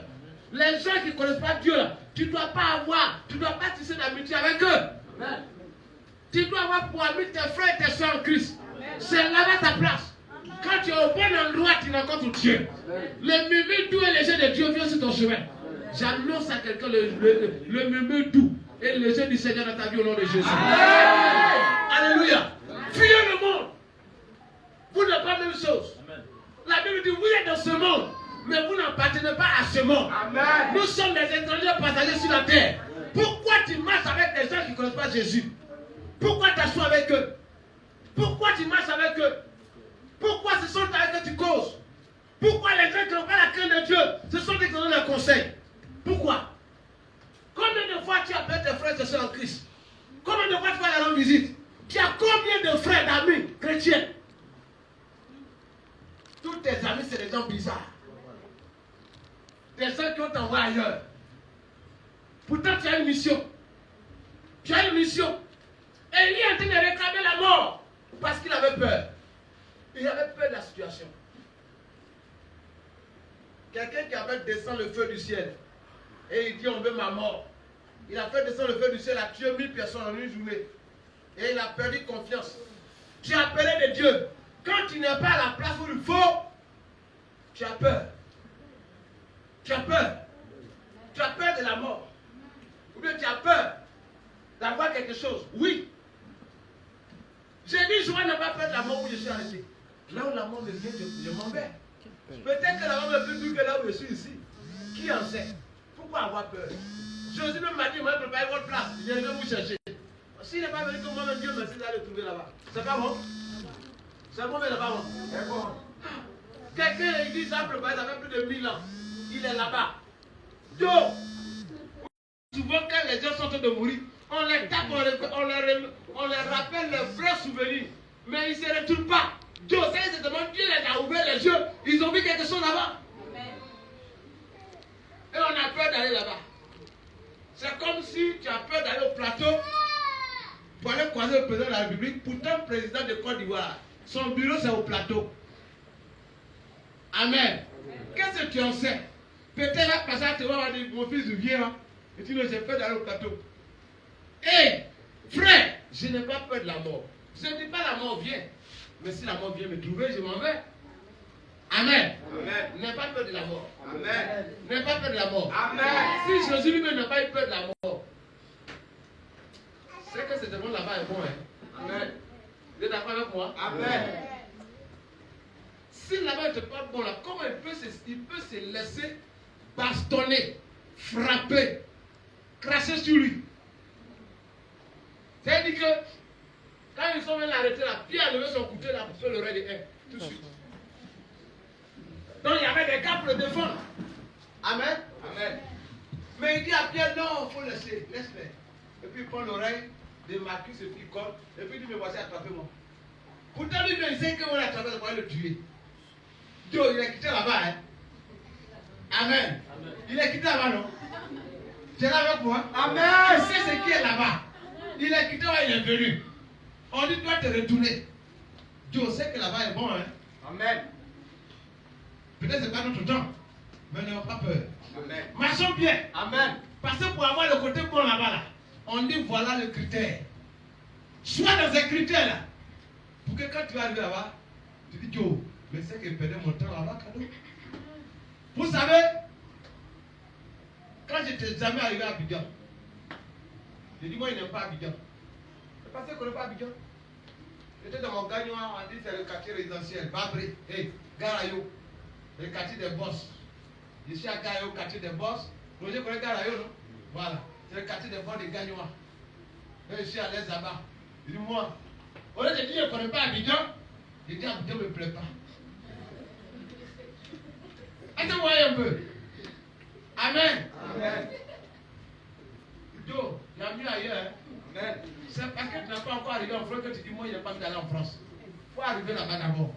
Les gens qui ne connaissent pas Dieu, tu ne dois pas tisser d'amitié avec eux. Tu dois avoir pour amis tes frères et tes soeurs en Christ. C'est là-bas ta place. Quand tu es au bon endroit, tu rencontres Dieu. Le murmure doux et léger de Dieu vient sur ton chemin. J'annonce à quelqu'un le murmure doux et léger du Seigneur dans ta vie au nom de Jésus. Alléluia. Fuyez le monde. Vous n'êtes pas la même chose. La Bible dit, vous êtes dans ce monde, mais vous n'appartenez pas à ce monde. Amen. Nous sommes des étrangers passagers sur la terre. Pourquoi tu marches avec des gens qui ne connaissent pas Jésus? Pourquoi tu t'assois avec eux? Pourquoi tu marches avec eux? Pourquoi ce sont avec eux que tu causes? Pourquoi les gens qui n'ont pas la crainte de Dieu, ce sont des qui donnent un conseil? Pourquoi? Combien de fois tu appelles tes frères et soeurs en Christ? Combien de fois tu vas leur rendre visite? Tu as combien de frères, d'amis chrétiens? gens bizarres. Des gens qui ont t'envoyé ailleurs. Pourtant, tu as une mission. Tu as une mission. Et lui est en train de réclamer la mort. Parce qu'il avait peur. Il avait peur de la situation. Quelqu'un qui avait descendu le feu du ciel. Et il dit on veut ma mort. Il a fait descendre le feu du ciel, a tué 1000 personnes en une journée. Et il a perdu confiance. Tu as appelé de Dieu. Quand tu n'es pas à la place où il faut, tu as peur. Tu as peur. Tu as peur de la mort. Ou bien tu as peur d'avoir quelque chose. Oui. J'ai dit, je n'ai pas peur de la mort où je suis arrêté. Là où la mort me vient, je m'en vais. Peut-être que la mort me fait plus que là où je suis ici. Qui en sait? Pourquoi avoir peur? Jésus même m'a dit, moi, préparez votre place. Je vais vous chercher. S'il n'est pas venu comme moi-même, Dieu merci d'aller le trouver là-bas. C'est pas bon? C'est bon, mais c'est pas bon? C'est bon. Quelqu'un, il dit, ça préparé, ça fait plus de 1000 ans. Il est là-bas. Dieu! Souvent, quand les gens sont en train de mourir, on les tape, on les rappelle leurs vrais souvenirs. Mais ils ne se retournent pas. Dieu sait exactement, Dieu les a ouvert les yeux. Ils ont vu quelque chose là-bas. Et on a peur d'aller là-bas. C'est comme si tu as peur d'aller au plateau pour aller croiser le président de la République. Pourtant, le président de Côte d'Ivoire, son bureau c'est au plateau. Amen. Qu'est-ce que tu en sais? Peut-être là, parce que tu vas dire, mon fils vient, hein? Et tu dis, j'ai peur d'aller au plateau. Hé, frère, je n'ai pas peur de la mort. Je ne dis pas la mort vient. Mais si la mort vient me trouver, je m'en vais. Amen. Amen. N'aie pas peur de la mort. Amen. N'aie pas peur de la mort. Amen. Si Jésus lui-même n'a pas eu peur de la mort, c'est que ce monde là-bas est bon. Hein? Amen. Vous êtes d'accord avec moi? Amen. Si là-bas n'était pas bon, là, comment il peut se laisser bastonner, frapper, cracher sur lui? C'est-à-dire que quand ils sont venus l'arrêter, là, Pierre a levé son couteau là pour faire l'oreille de un, tout de suite. Donc il y avait des gars pour le défendre. Amen. Amen. Mais il dit à Pierre, non, il faut laisser, laisse-le. Et puis il prend l'oreille de Marcus et puis il colle. Et puis il dit, me voici, attrapez-moi. Pourtant lui, il sait qu'on va l'attraper, on va le tuer. Dieu, il est quitté là-bas. Hein? Amen. Amen. Il est quitté là-bas, non? Tu es là avec moi? Amen. Tu sais ce qui est là-bas. Il est quitté là, il est venu. On dit, toi, te retourner. Dieu sait que là-bas est bon. Hein? Amen. Peut-être que ce n'est pas notre temps, mais n'ayons pas peur. Amen. Marchons bien. Amen. Parce que pour avoir le côté bon là-bas, là, on dit voilà le critère. Sois dans ces critères-là. Pour que quand tu vas arriver là-bas, tu dis Joe, mais c'est que je perdais mon temps là-bas, cadeau. Vous savez, quand je n'étais jamais arrivé à Abidjan, j'ai dit moi, il n'aime pas Abidjan. C'est parce qu'on n'aime pas Abidjan. J'étais dans mon gagnon, on dit c'est le quartier résidentiel, Babré, hey, Garayo. Le quartier des boss. Je suis à Garayo, quartier des boss. Roger connaît Garayo, non? Voilà. C'est le quartier des boss de Gagnois. Et je suis à l'aise là-bas. Je dis, moi, au lieu de dire, je ne connais pas Abidjan, je dis, Abidjan ne me plaît pas. Est-ce que vous voyez un peu? Amen. Amen. Do, il y a mieux ailleurs. Hein? Amen. C'est parce que tu n'as pas encore arrivé en France que tu dis, moi, il n'y a pas envie d'aller en France. Il faut arriver là-bas d'abord.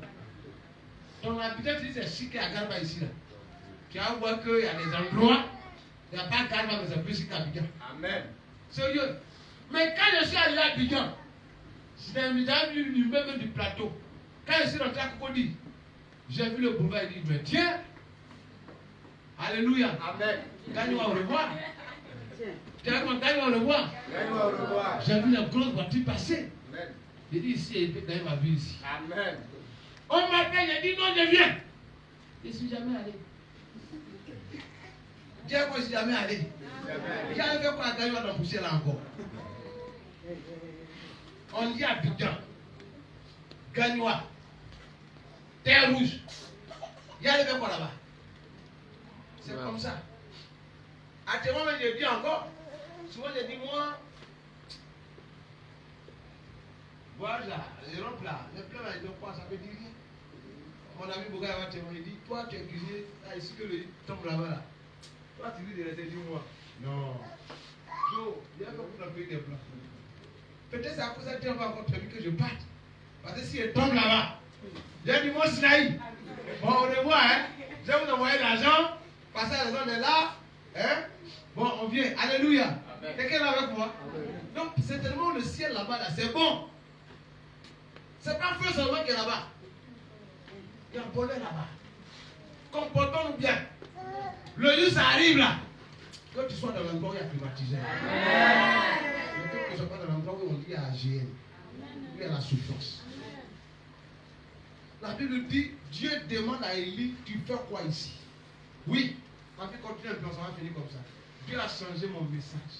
Donc Abidjan, tu dis c'est chic à Garba ici là. Tu vas voir qu'il y a des endroits, il n'y a pas Garba, mais c'est plus chic qu'Abidjan. Amen. Sérieux. Mais quand je suis arrivé à Abidjan, j'ai vu même du plateau. Quand je suis rentré à Cocody, j'ai vu le boulevard et dit, mais tiens, alléluia. Amen. Gagne-moi au revoir. Tu as gagne-moi au revoir. Gagne-moi au revoir. J'ai vu la grosse voiture passer. Amen. J'ai dit ici, il peut gagner ma vie ici. Amen. On m'appelle, j'ai dit non, je viens. Je ne suis jamais allé. Dis à moi, je ne suis jamais allé. J'avais fait quoi à Gagnouan dans pousser là encore. On dit Abidjan, Gagnouan, Terre Rouge. Il y a fait quoi là-bas? C'est comme ça. Actuellement, je dis encore. Souvent, je dis moi. Voilà, les rampes là, les plats là, ils ne quoi, ça veut dire rien. Mon ami Boga va te il dit, toi tu es cuisiné, là ici que le lit tombe là-bas là. Toi tu dis de rester 10 mois. Non. Donc, il y a fait pour la payer des plats. Peut-être c'est à cause de ça que tu n'as pas encore prévu que je parte. Parce que si elle tombe là-bas, j'ai dit, moi Sinaï, bon, au revoir, hein. Je vais vous envoyer l'argent. Pasteur Alexandre est là. Hein? Bon, on vient. Alléluia. Quelqu'un est avec moi? Donc, c'est tellement le ciel là-bas, là. C'est bon. C'est pas feu seulement qui est là-bas. Il y a un bonheur là-bas. Comportons-nous bien. Le jour, ça arrive là. Que tu sois dans l'endroit où il y a climatiseur. Que tu ne sois pas dans l'endroit où on dit à AGN. Où il y a la souffrance. La Bible dit, Dieu demande à Élie, tu fais quoi ici? Oui. Ma vie continue un peu, ça va finir comme ça. Dieu a changé mon message.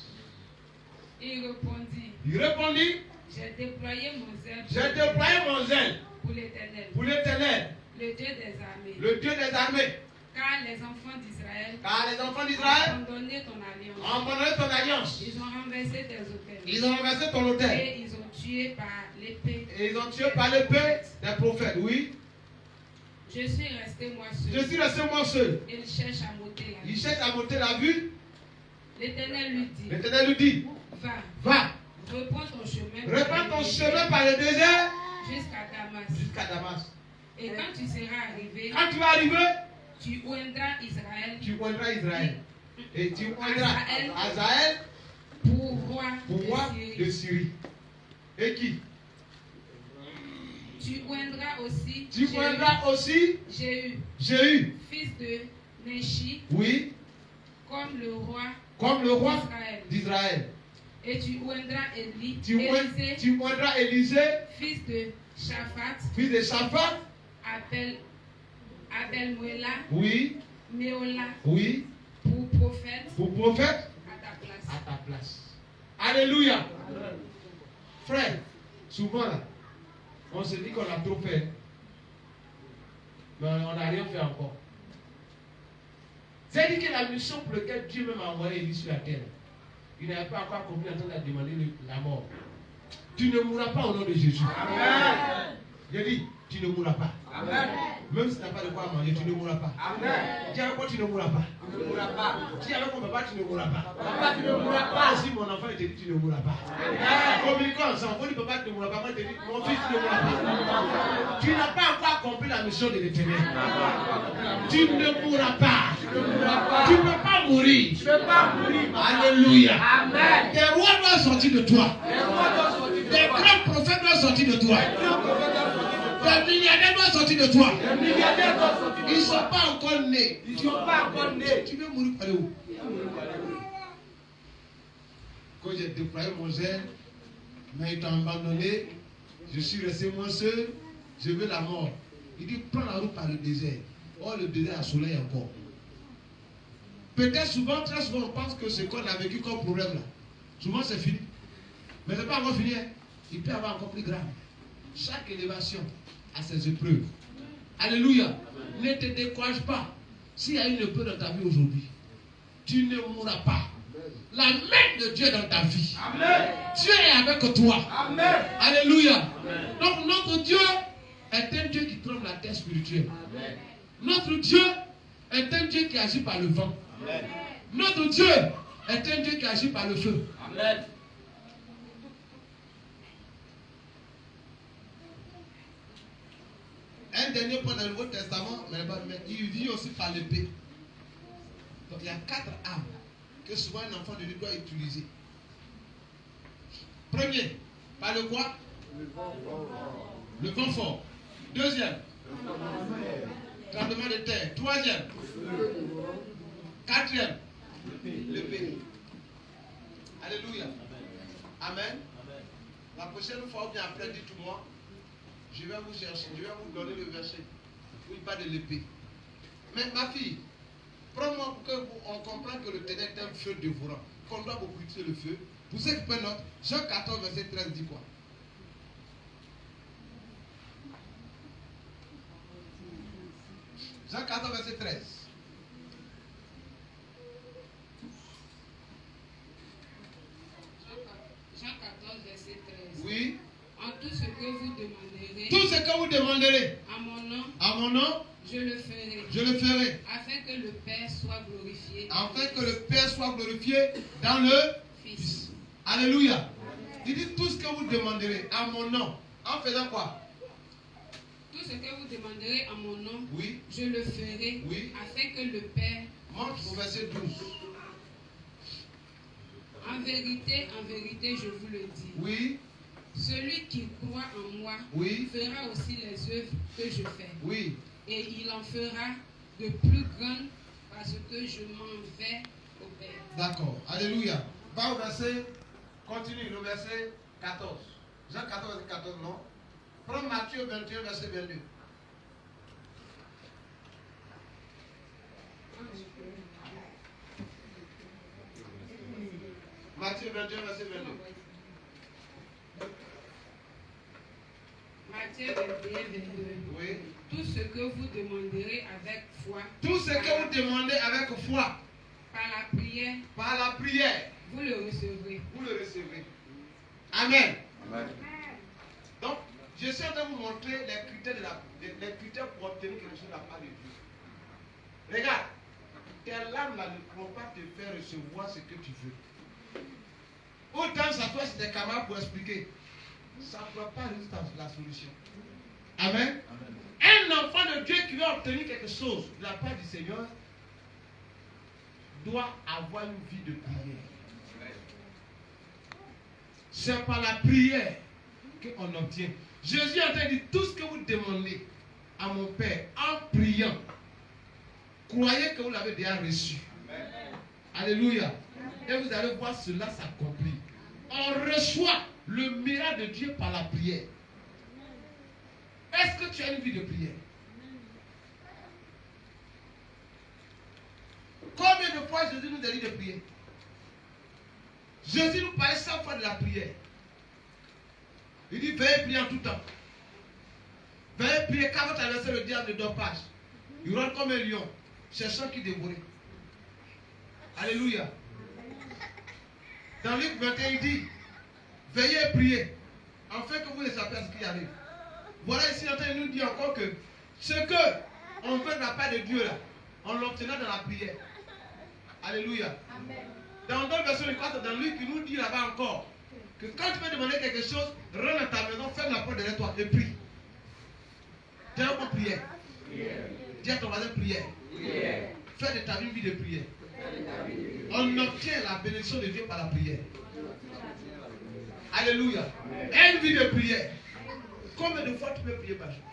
Il répondit. Il répondit. J'ai déployé mon zèle. J'ai déployé mon zèle. Pour l'Éternel. Pour l'Éternel. Le Dieu des armées. Le Dieu des armées. Car les enfants d'Israël. Car les enfants d'Israël. Ont abandonné ton alliance. Ont abandonné ton alliance. Ils ont renversé tes autels. Ils ont renversé ton autel. Et ils ont tué par l'épée. Et ils ont tué par l'épée des prophètes. Oui. Je suis resté moi seul. Je suis resté moi seul. Il cherche à monter la vue. Il cherche à monter la vue. L'Éternel lui dit. L'Éternel lui dit. Va. Va. Reprends ton chemin. Reprends ton chemin par le désert. Jusqu'à Damas. Jusqu'à Damas. Et quand tu seras arrivé. Quand tu vas arriver. Tu oindras Israël. Tu oindras Israël. Et tu oindras Azaël. Pour roi de Syrie. Et qui? Tu oindras aussi. Tu oindras aussi. Jéhu. Fils de Néchi. Oui. Comme le roi d'Israël. Et tu oindras Élie. Tu oindras Élisée. Fils de Shaphat. Fils de Shaphat. Abel Moëla. Oui. Méola. Oui. Pour prophète. À ta place. À ta place. Alléluia. Frère, souvent là, on se dit qu'on a trop fait, mais on n'a rien fait encore. C'est-à-dire que la mission pour laquelle Dieu même a envoyé Élie sur la terre, il n'avait pas encore accompli en train de demander la mort. Tu ne mourras pas au nom de Jésus. Amen. J'ai dit, tu ne mourras pas. Amen. Même si tu n'as pas de quoi manger, tu ne mourras pas. Amen. Dis avec quoi tu ne mourras pas. Tu ne mourras pas. Dis avec mon papa, tu ne mourras pas. Papa, tu ne mourras pas. Si mon enfant te dit, tu ne mourras pas. Communiquons ensemble. On dit, papa, tu ne mourras pas. Moi, je te dis, mon fils, tu ne mourras pas. Tu n'as pas encore accompli la mission de l'Éternel. Tu ne mourras pas. Tu ne peux pas mourir. Tu ne peux pas mourir. Alléluia. Amen. Des rois doivent sortir de toi. Des grands prophètes doivent sortir de toi. Des milliardaires doivent sortir de toi. Ils ne sont pas encore nés. Ils ne sont pas encore nés. Tu veux mourir par où? Quand j'ai déployé mon zèle, mais ils t'ont abandonné. Je suis resté moi seul. Je veux la mort. Il dit, prends la route par le désert. Oh, le désert a soleil encore. Peut-être souvent, très souvent, on pense que ce qu'on a vécu comme problème là, souvent c'est fini. Mais ce n'est pas encore fini. Il peut y avoir encore plus grave. Chaque élévation a ses épreuves. Alléluia. Ne te décourage pas. S'il y a une épreuve dans ta vie aujourd'hui, tu ne mourras pas. La main de Dieu est dans ta vie. Amen. Dieu est avec toi. Amen. Alléluia. Amen. Donc notre Dieu est un Dieu qui tremble la terre spirituelle. Amen. Notre Dieu est un Dieu qui agit par le vent. Amen. Notre Dieu est un Dieu qui agit par le feu. Amen. Un dernier point dans le Nouveau Testament, mais il vit aussi par l'épée. Donc il y a 4 armes que souvent un enfant de Dieu doit utiliser. Premier, par le quoi? Le vent fort. Deuxième, tremblement de terre. Troisième, quatrième, l'épée. Alléluia. Amen. La prochaine fois, ou bien après, dites-moi, je vais vous chercher, je vais vous donner le verset où il parle de l'épée. Mais ma fille, prends-moi pour qu'on comprenne que le ténèbre est un feu dévorant, qu'on doit beaucoup utiliser le feu. Pour ceux qui prennent note, Jean 14, verset 13 dit quoi? Jean 14, verset 13. Jean 14, verset 13. Oui. En tout ce que vous demanderez. Tout ce que vous demanderez. À mon nom. À mon nom. Je le ferai. Je le ferai. Afin que le Père soit glorifié. Afin que le Père soit glorifié dans le Fils. Alléluia. Il dit tout ce que vous demanderez à mon nom. En faisant quoi? Tout Tout ce que vous demanderez en mon nom, Oui. je le ferai, Oui. afin que le Père, Montre au verset 12. en vérité, je vous le dis, Oui. celui qui croit en moi Oui. fera aussi les œuvres que je fais. Oui. Et il en fera de plus grandes parce que je m'en vais au Père. D'accord. Alléluia. Va au verset, continue, le verset 14. Jean 14, verset 14, non? Prends Matthieu 21, verset 22. Matthieu 21, verset 22. Matthieu 21, 22. Oui. Tout ce que vous demanderez avec foi, Tout ce que vous demandez avec foi, par la prière, par la prière, vous le recevrez. vous le recevrez. Amen. Amen. Donc, j'essaie de vous montrer les critères pour obtenir quelque chose de la part de Dieu. Regarde, tes larmes là ne pourront pas te faire recevoir ce que tu veux. Autant ça toi, c'est des camarades pour expliquer. Ça ne pourra pas résoudre la solution. Amen. Un enfant de Dieu qui veut obtenir quelque chose de la part du Seigneur doit avoir une vie de prière. C'est par la prière qu'on obtient. Jésus est en train de dire tout ce que vous demandez à mon Père en priant. Croyez que vous l'avez déjà reçu. Amen. Alléluia. Et vous allez voir cela s'accomplir. On reçoit le miracle de Dieu par la prière. Est-ce que tu as une vie de prière? Combien de fois Jésus nous a dit de prier? Jésus nous parlait 100 fois de la prière. Il dit, veuillez prier en tout temps. Veuillez prier quand votre adversaire le diable ne dort pas. Il rentre comme un lion, cherchant qui dévorer. Alléluia. Dans Luc 21, il dit, veuillez prier, afin que vous ne sachiez pas ce qui arrive. Voilà ici, il nous dit encore que ce que on veut de la part de Dieu là, on l'obtiendra dans la prière. Alléluia. Amen. Dans d'autres versions, je crois que dans Luc, il nous dit là-bas encore que quand tu veux demander quelque chose, rentre dans ta maison, ferme la porte derrière toi et prie. Dis un mot prière. Dis à ton voisin prière. Fais de ta vie une vie de prière. On obtient la bénédiction de Dieu par la prière. Alléluia. Une vie de prière. Combien de fois tu peux prier par jour?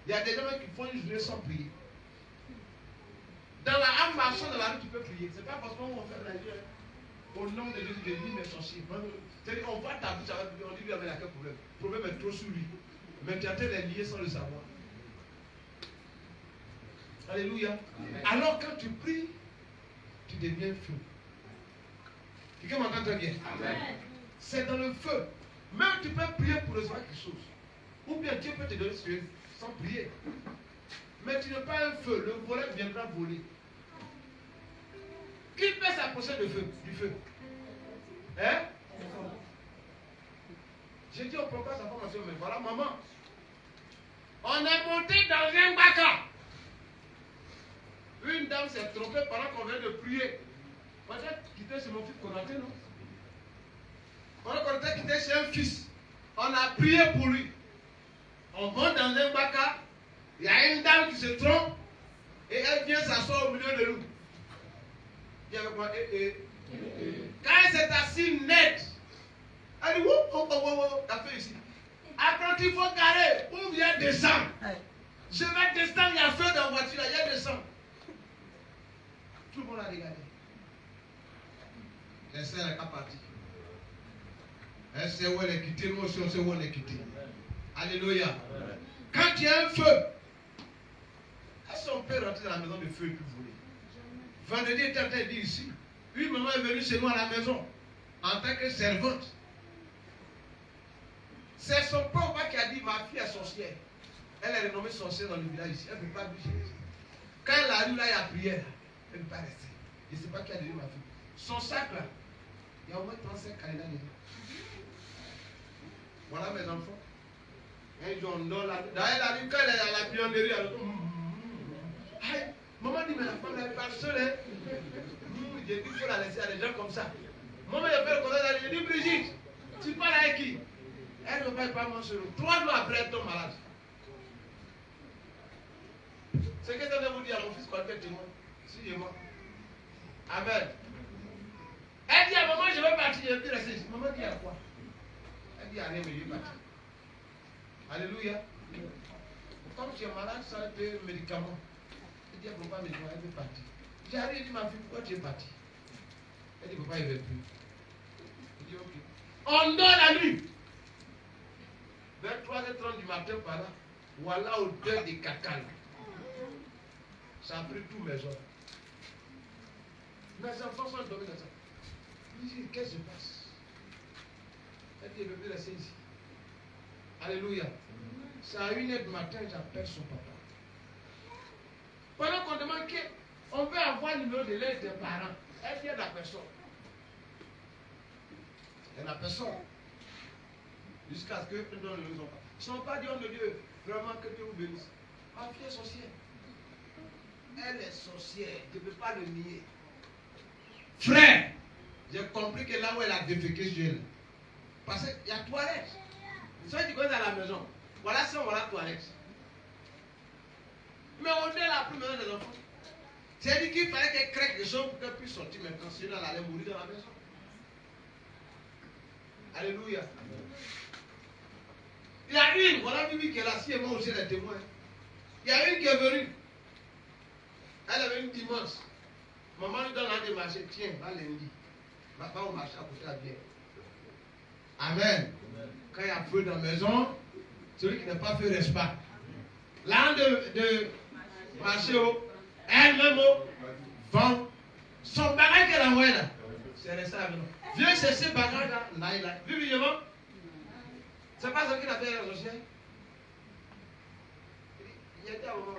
Il y a des gens qui font une journée sans prier. Dans la marchant dans la rue, tu peux prier. Ce n'est pas forcément où on fait la vie. Au nom de Jésus, de lui, mais sorcier. C'est-à-dire qu'on voit ta bouche avec lui, on dit lui, il a quel problème? Le problème est trop sur lui. Mais tu es en train de les lier sans le savoir. Alléluia. Amen. Alors quand tu pries, tu deviens feu. Quelqu'un m'entend très bien? Amen. C'est dans le feu. Même tu peux prier pour recevoir quelque chose. Ou bien Dieu peut te donner ce sans prier. Mais tu n'es pas un feu, le voleur viendra voler. Qui peut s'approcher du feu? Hein? J'ai dit, on ne prend pas sa formation, mais voilà, maman. On est monté dans un baka. Une dame s'est trompée pendant qu'on vient de prier. On a quitté chez mon fils Konaté, non? On a quitté chez un fils. On a prié pour lui. On monte dans un baka. Il y a une dame qui se trompe et elle vient s'asseoir au milieu de nous. Dis avec moi, Quand elle s'est assise net, elle dit, t'as fait ici. Après, il faut garer. Où vient descendre? Je vais descendre, il y a feu dans la voiture, il y a descendre. Tout le monde a regardé. Elle sait, elle n'est pas partie. Elle sait où elle est quittée, nous aussi on sait où on est quitté. Alléluia. Quand il y a un feu, est-ce qu'on peut rentrer dans la maison de feu et puis voler? Vendredi, il était en train de dire ici. Une maman est venue chez nous à la maison en tant que servante. C'est son papa qui a dit, ma fille est sorcière. Elle est renommée sorcière dans le village ici. Elle ne peut pas bouger. Quand elle arrive là, il y a prière. Elle ne peut pas rester. Je ne sais pas qui a donné ma fille. Son sac là, il y a au moins 35 calendars dedans. Voilà mes enfants. Un jour on dort là. Elle arrive quand elle est à la pionnerie. Maman dit, mais la femme n'est pas seule. Hein? J'ai dit, il faut la laisser à des gens comme ça. Maman, il a fait le conseil. J'ai dit, Brigitte, tu parles avec qui? Elle ne parle pas mon chéri. 3 jours après, elle tombe malade. Ce que ça veut vous dire à mon fils, quand tu es témoin, suivez-moi. Amen. Elle dit à maman, je vais partir, je vais rester ici. Maman dit à quoi? Elle dit à rien, mais je vais partir. Alléluia. Comme tu es malade, ça a été médicament. Elle dit à papa, mais elle veut partir. J'ai arrivé, dit ma fille, pourquoi tu es parti? Elle dit, papa, il ne veut plus. Il dit, ok. On dort la nuit. Vers 3h30 du matin, par là, voilà odeur de caca. Ça a pris tous mes hommes. Mes enfants sont dormis dans ça. Je dis, qu'est-ce qui se passe? Elle dit, il ne veut plus rester ici. Alléluia. C'est à 1h du matin, j'appelle son papa. Pendant qu'on demande qu'on veut avoir le numéro de l'aide des parents, elle dit à la personne. Il n'y a personne. Jusqu'à ce que nous ne le pas. Ils ne sont pas dit, oh mon Dieu, vraiment que Dieu vous bénisse. Ma fille est sorcière. Elle est sorcière. Je ne peux pas le nier. Frère, j'ai compris que là où elle a déféqué chez elle, parce qu'il y a toilette. Ceux qui connaissent à la maison, voilà ça, voilà toilette. Mais on est la plus maison des enfants. C'est dit qu'il fallait qu'elle crée quelque chose pour qu'elle puisse sortir maintenant. Sinon, elle allait mourir dans la maison. Alléluia. Il y a une, voilà Bibi qui est là, si et moi aussi les témoins. Il y a une qui est venue. Elle avait une dimanche. Maman lui donne un des marchés. Tiens, va lundi. Va au marché à côté de la bière. Amen. Quand il y a feu dans la maison, celui qui n'a pas fait reste pas. L'un de marché, elle-même, vend son bagage qu'elle a envoyé là. C'est resté avec nous. Viens chercher bagage là. Là. Bibi, je vends. C'est pas ce qu'il a fait à l'associé. Il était à un moment où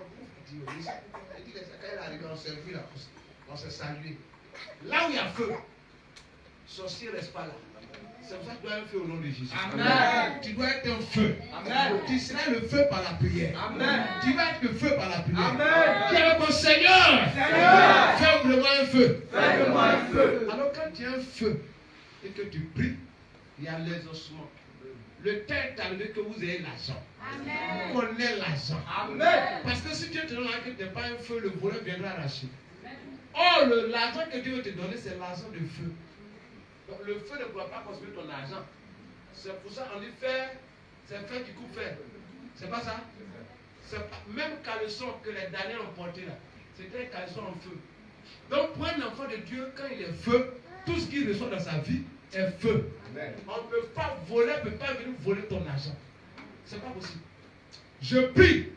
il dit que quand il est arrivé, on s'est vu là, on s'est salué. Là où il y a feu, sorcier ne reste pas là. C'est pour ça que tu dois être un feu au nom de Jésus. Amen. Tu dois être un feu. Amen. Tu seras le feu par la prière. Amen. Tu vas être le feu par la prière. Amen. Tu es mon Seigneur. Fais-moi un feu. Fais-moi un feu. Alors quand tu as un feu et que tu pries, il y a les ossements. Le temps est arrivé que vous ayez l'argent. Amen. Qu'on ait l'argent. Amen. Parce que si Dieu te donne que tu n'as pas un feu, le voleur viendra arracher. Or, l'argent que Dieu veut te donner, c'est l'argent de feu. Donc, le feu ne pourra pas consommer ton argent. C'est pour ça qu'on dit fer, c'est fer qui coupe fer. C'est pas ça? C'est pas, même caleçon que les derniers ont porté là, c'était un caleçon en feu. Donc, pour un enfant de Dieu, quand il est feu, tout ce qu'il reçoit dans sa vie est feu. Amen. On ne peut pas voler, on ne peut pas venir voler ton argent. C'est pas possible. Je prie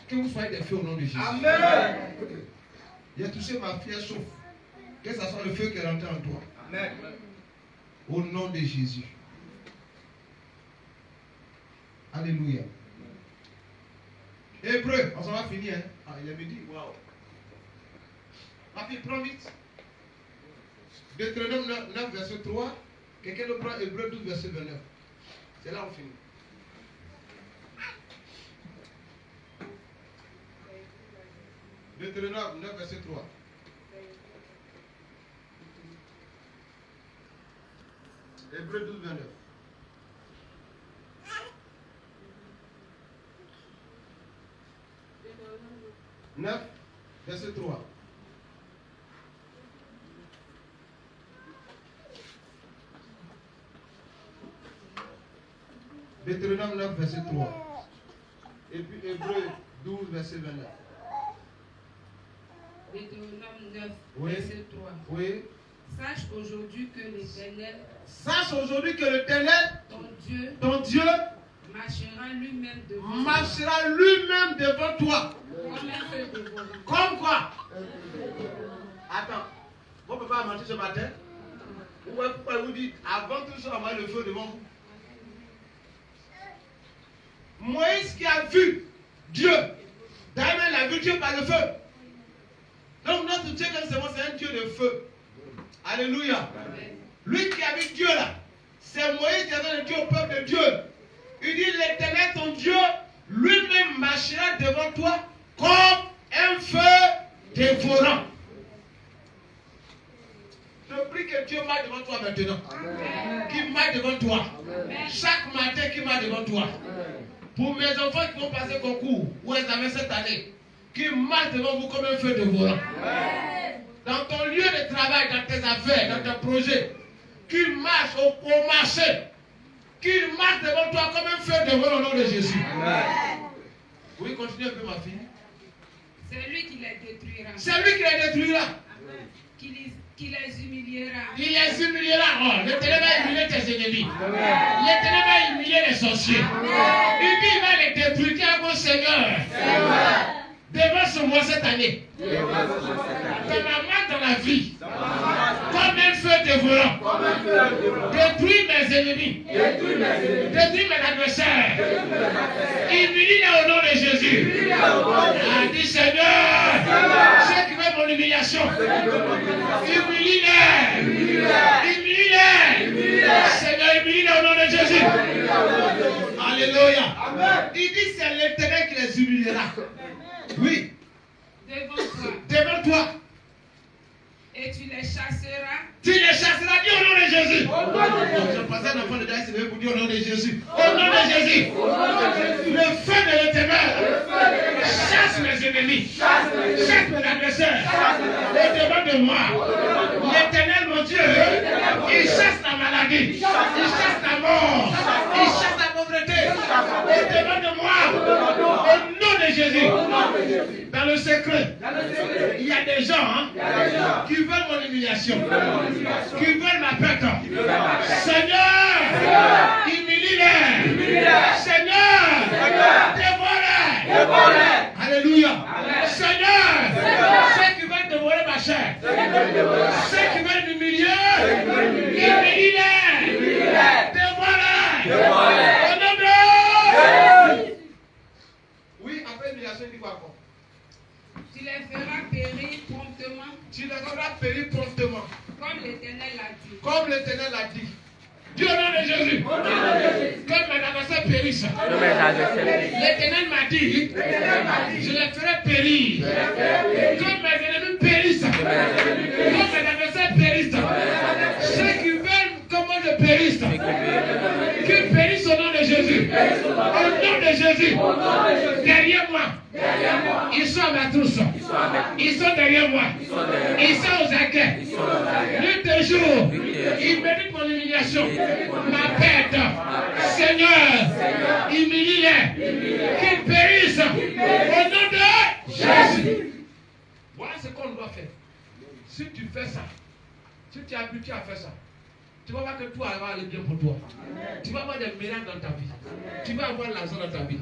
que vous soyez des feux au nom de Jésus. Amen. J'ai touché ma fille, sauf que ce soit le feu qui est rentré en toi. Amen. Au nom de Jésus. Alléluia. Hébreu, on s'en va finir. Hein? Ah, il est midi. Waouh. Ma fille, prends vite. Deutéronome 9, verset 3. Quelqu'un le prend Hébreu 12, verset 29. C'est là où on finit. Deutéronome 9, verset 3. Hébreu 12, 29. « 9, verset 3. Deutéronome 9, verset 3. Et puis Hébreu 12, verset 29. Deutéronome 9, Oui. verset 3. Oui. Sache aujourd'hui que l'Éternel, Sache aujourd'hui que l'Éternel, ton Dieu, marchera lui-même devant toi. Comme un feu dévorant. Comme quoi? Attends. Vos papas a menti ce matin? Pourquoi vous dites, avant tout ça, on va le feu devant vous? Moïse qui a vu Dieu, Daniel a vu Dieu par le feu. Donc notre Dieu, c'est un Dieu de feu. Alléluia. Amen. Lui qui a vu Dieu là, c'est Moïse qui avait le Dieu au peuple de Dieu. Il dit, l'Éternel ton Dieu, lui-même marchera devant toi comme un feu dévorant. Je prie que Dieu marche devant toi maintenant. Qu'il marche devant toi. Amen. Chaque matin qu'il marche devant toi. Amen. Pour mes enfants qui vont passer concours ou examen cette année, qui marche devant vous comme un feu dévorant. Dans ton lieu de travail, dans tes affaires, dans tes projets, qui marche au marché, qui marche devant toi comme un feu dévorant au nom de Jésus. Oui, continue un peu ma fille. C'est lui qui les détruira. C'est lui qui les détruira. Qui les humiliera. Il les humiliera. Oh, l'Éternel va humilier tes ennemis. L'Éternel va humilier les sorciers. Il dit il va les détruire. Qui est mon Seigneur? Devant moi cette année. Dans ma main dans la vie. Comme un feu dévorant. Détruis mes ennemis. Détruis mes adversaires. Humilie-les au nom de Jésus. Dis Seigneur, ceux qui veulent mon humiliation. Humilie-les. Humilie-les. Seigneur, humilie-les au nom de Jésus. Alléluia. Il dit c'est l'Éternel qui les humiliera. Oui. Devant toi. Et tu les chasseras. Tu les chasseras. Dis au nom de Jésus. Je pensais un enfant de Daïs pour dire au nom de Jésus. Au nom de Jésus. Le feu de l'Éternel chasse mes ennemis. Chasse mes adversaires. Au-devant de moi. L'Éternel, mon Dieu, il chasse la maladie. Il chasse la mort. Il chasse la pauvreté. Au-devant de moi. Au nom de Jésus. Dans le secret. Il y a des gens qui veulent mon humiliation. Qui veulent ma perte. Seigneur, humilie-les. Seigneur, dévore-les. Alléluia. Seigneur, ceux qui veulent dévorer ma chair. Ceux qui veulent m'humilier. Humilie-les. Dévore-les. Au nom de... Oui, après l'humiliation, il dit quoi encore? Tu les feras périr promptement. Tu les feras périr promptement. Comme l'Éternel l'a dit. Comme l'Éternel l'a dit. Dis au nom de Jésus. Comme mes adversaires périssent. L'Éternel m'a dit. Je les ferai périr. Comme mes ennemis périssent. Comme mes adversaires périssent. Ceux qui veulent comment je périsse. Qu'ils périssent au nom de Jésus. Au nom de Jésus. Derrière moi. Ils sont à ma trousse. Ils sont derrière moi. Ils sont aux aguets. Nuit et jour. Ils méritent mon humiliation. Ma perte. Seigneur, humilie-les. Qu'ils périssent. Au nom de Jésus. Voilà ce qu'on doit faire. Si tu fais ça, si tu es habitué à faire ça, tu vas voir que tout va aller bien pour toi. Tu vas avoir des miracles dans ta vie. Tu vas avoir l'argent dans ta vie.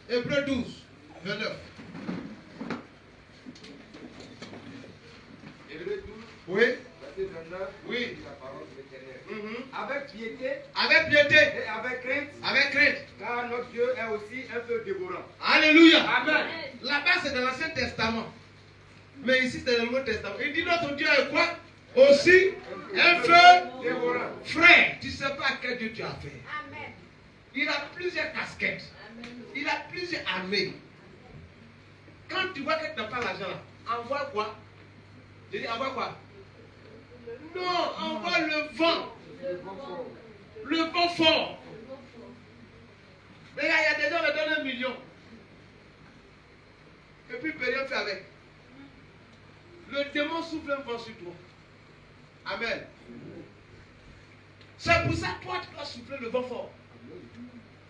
Hébreux 12, 29. Hébreux 12, Oui. verset 29. Oui. La parole de l'Éternel. Avec piété. Avec piété. Et avec crainte. Avec crainte. Car notre Dieu est aussi un feu dévorant. Alléluia. Amen. Là-bas, c'est dans l'Ancien Testament. Mais ici, c'est dans le Nouveau Testament. Il dit notre Dieu est quoi? Aussi un feu dévorant. Frère, tu ne sais pas à quel Dieu tu as affaire. Il a plusieurs casquettes. Il a plusieurs armées. Quand tu vois que tu n'as pas l'argent là, envoie quoi? Je dis envoie quoi? Non, envoie le vent. Le vent fort. Mais il y a des gens qui donnent 1 million. Et puis il ne peut rien faire avec. Le démon souffle un vent sur toi. Amen. C'est pour ça que toi tu dois souffler le vent fort.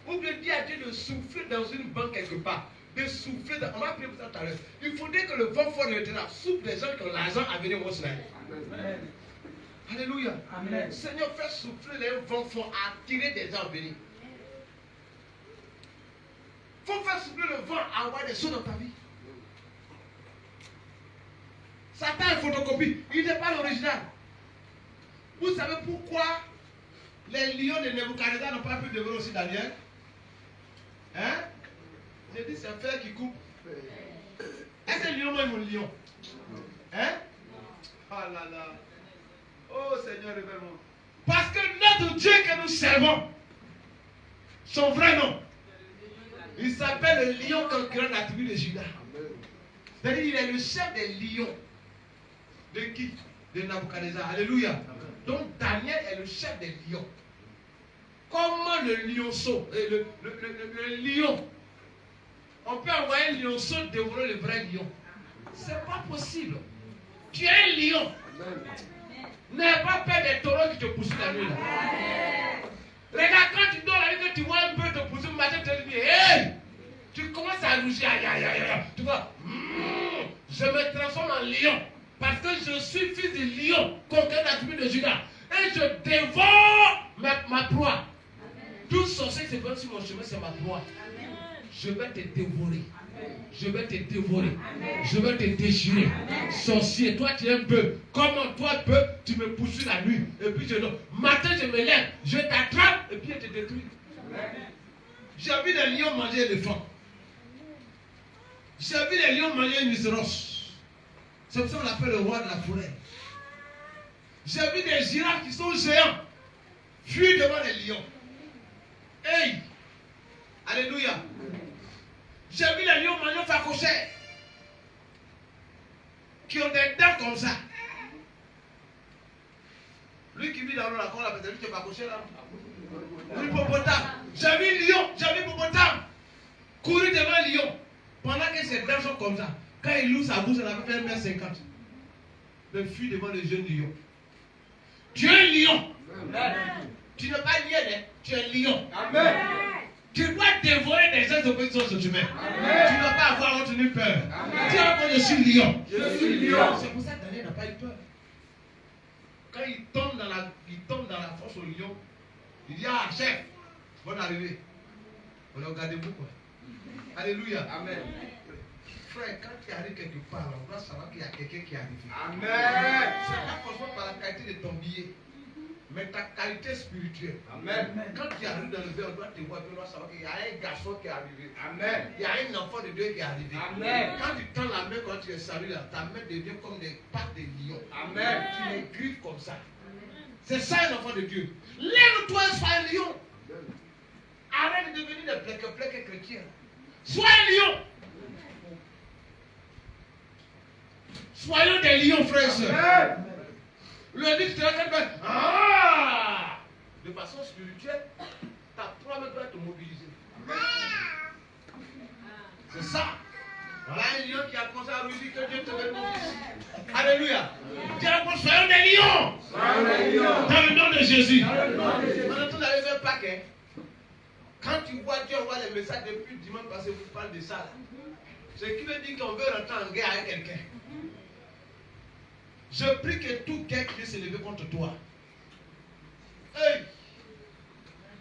Ou bien dire à Dieu de souffler dans une banque quelque part. De souffler dans... On va prier pour ça tout à l'heure. Il faudrait que le vent fort de l'Éternel souffle des gens qui ont l'argent à venir au Seigneur. Alléluia. Amen. Seigneur, fais souffler les vents forts à attirer des gens à venir. Il faut faire souffler le vent à avoir des choses dans ta vie. Satan est photocopie. Il n'est pas l'original. Vous savez pourquoi les lions de Nebuchadnezzar n'ont pas pu devenir aussi Daniel? Hein? J'ai dit c'est un fer qui coupe. Est-ce que le lion même un lion? Hein? Oh là là. Oh Seigneur, révèle-moi. Parce que notre Dieu que nous servons, son vrai nom, il s'appelle le lion conquérant de la tribu de Juda. C'est-à-dire il est le chef des lions. De qui? De Nebuchadnezzar. Alléluia. Donc Daniel est le chef des lions. Comment le lionceau, le lion on peut envoyer un lionceau dévorer le vrai lion. C'est pas possible. Tu es un lion. N'aie pas peur des taureaux qui te poursuivent la nuit. Là. Regarde, quand tu dors la nuit, que tu vois un peu te poursuivre le matin, tu te dis, hey! Tu commences à rougir. Tu vois, je me transforme en lion. Parce que je suis fils du lion, conquérant la tribu de Judas. Et je dévore ma proie. Tout sorcier qui se prend sur mon chemin, c'est ma proie. Je vais te dévorer. Je vais te dévorer. Je vais te déchirer. Sorcier, toi tu es un peu. Comment toi peu, tu me poursuis la nuit. Et puis je dors. Matin je me lève, je t'attrape et puis je te détruis. J'ai vu les lions manger l'éléphant. J'ai vu les lions manger une rhinocéros. C'est pour ça qu'on l'appelle le roi de la forêt. J'ai vu des girafes qui sont géants fuir devant les lions. Hey! Alléluia! J'ai vu les lions manger facochères qui ont des dents comme ça. Lui qui vit dans l'eau là, comment on l'appelle? Lui qui est facochère là? L'hippopotame. J'ai vu lion, j'ai vu hippopotame courir devant un lion. Pendant que ses dents sont comme ça, quand il ouvre sa bouche, elle a fait 1,50 m. Le fuit devant le jeune lion. Tu es un lion. Amen. Tu n'es pas lion, tu es un lion. Amen. Tu dois dévorer des gens d'opposition sur chemin. Tu ne dois pas avoir honte ni peur. Tu as dit, je suis lion. Je suis lion. C'est pour ça que Daniel n'a pas eu peur. Quand il tombe dans la force au lion, il dit, ah chef, bonne arrivée. On l'a regardé vous quoi. Alléluia. Amen. Frère, quand tu arrives quelque part, on doit savoir qu'il y a quelqu'un qui est arrivé. Amen. Ce n'est pas forcément par la qualité de ton billet, mais ta qualité spirituelle. Amen. Quand tu arrives dans le verre, on doit te voir, on doit savoir qu'il y a un garçon qui est arrivé. Amen. Il y a un enfant de Dieu qui est arrivé. Amen. Quand tu tends la main, quand tu es salué, ta main devient comme des pattes de lion. Amen. Tu les griffes comme ça. C'est ça un enfant de Dieu. Lève-toi et sois un lion. Arrête de devenir des plecs chrétiens. Sois un lion. Soyons des lions, frères et sœurs. Le dit, tu te rends ah! De façon spirituelle, ta proie doit te mobiliser. C'est ça. Voilà un lion qui a commencé à rugir que Dieu te donne mon fils. Alléluia. Dieu a dit, soyons des lions. Dans le nom de Jésus. On est tous arrivés à Pâques. Quand tu vois Dieu envoie les messages depuis dimanche passé, vous parlez de ça. Là. Ce qui veut dire qu'on veut rentrer en guerre avec quelqu'un. Je prie que tout guerre qui veut s'élever contre toi. Hey!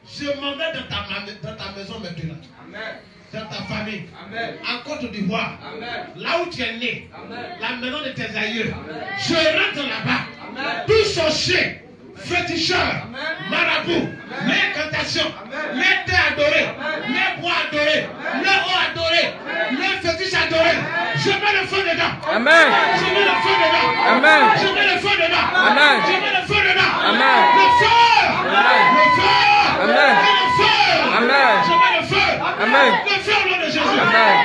Je m'en vais dans ta maison maintenant. Amen. Dans ta famille. Amen. En Côte d'Ivoire. Amen. Là où tu es né. Amen. La maison de tes aïeux. Amen. Je rentre là-bas. Tout sorcier, féticheur, marabout, l'incantation, les thés adorés, les bois adorés, les eaux adorés, les fétiches adorés. Je mets le feu dedans. Amen. Je mets le feu dedans. Amen. Je mets le feu dedans. Amen. Je mets le feu dedans. Amen. Le feu. Amen. Le feu. Amen. Le feu. Amen. Je mets le feu. Amen. Le feu au nom de Jésus. Amen.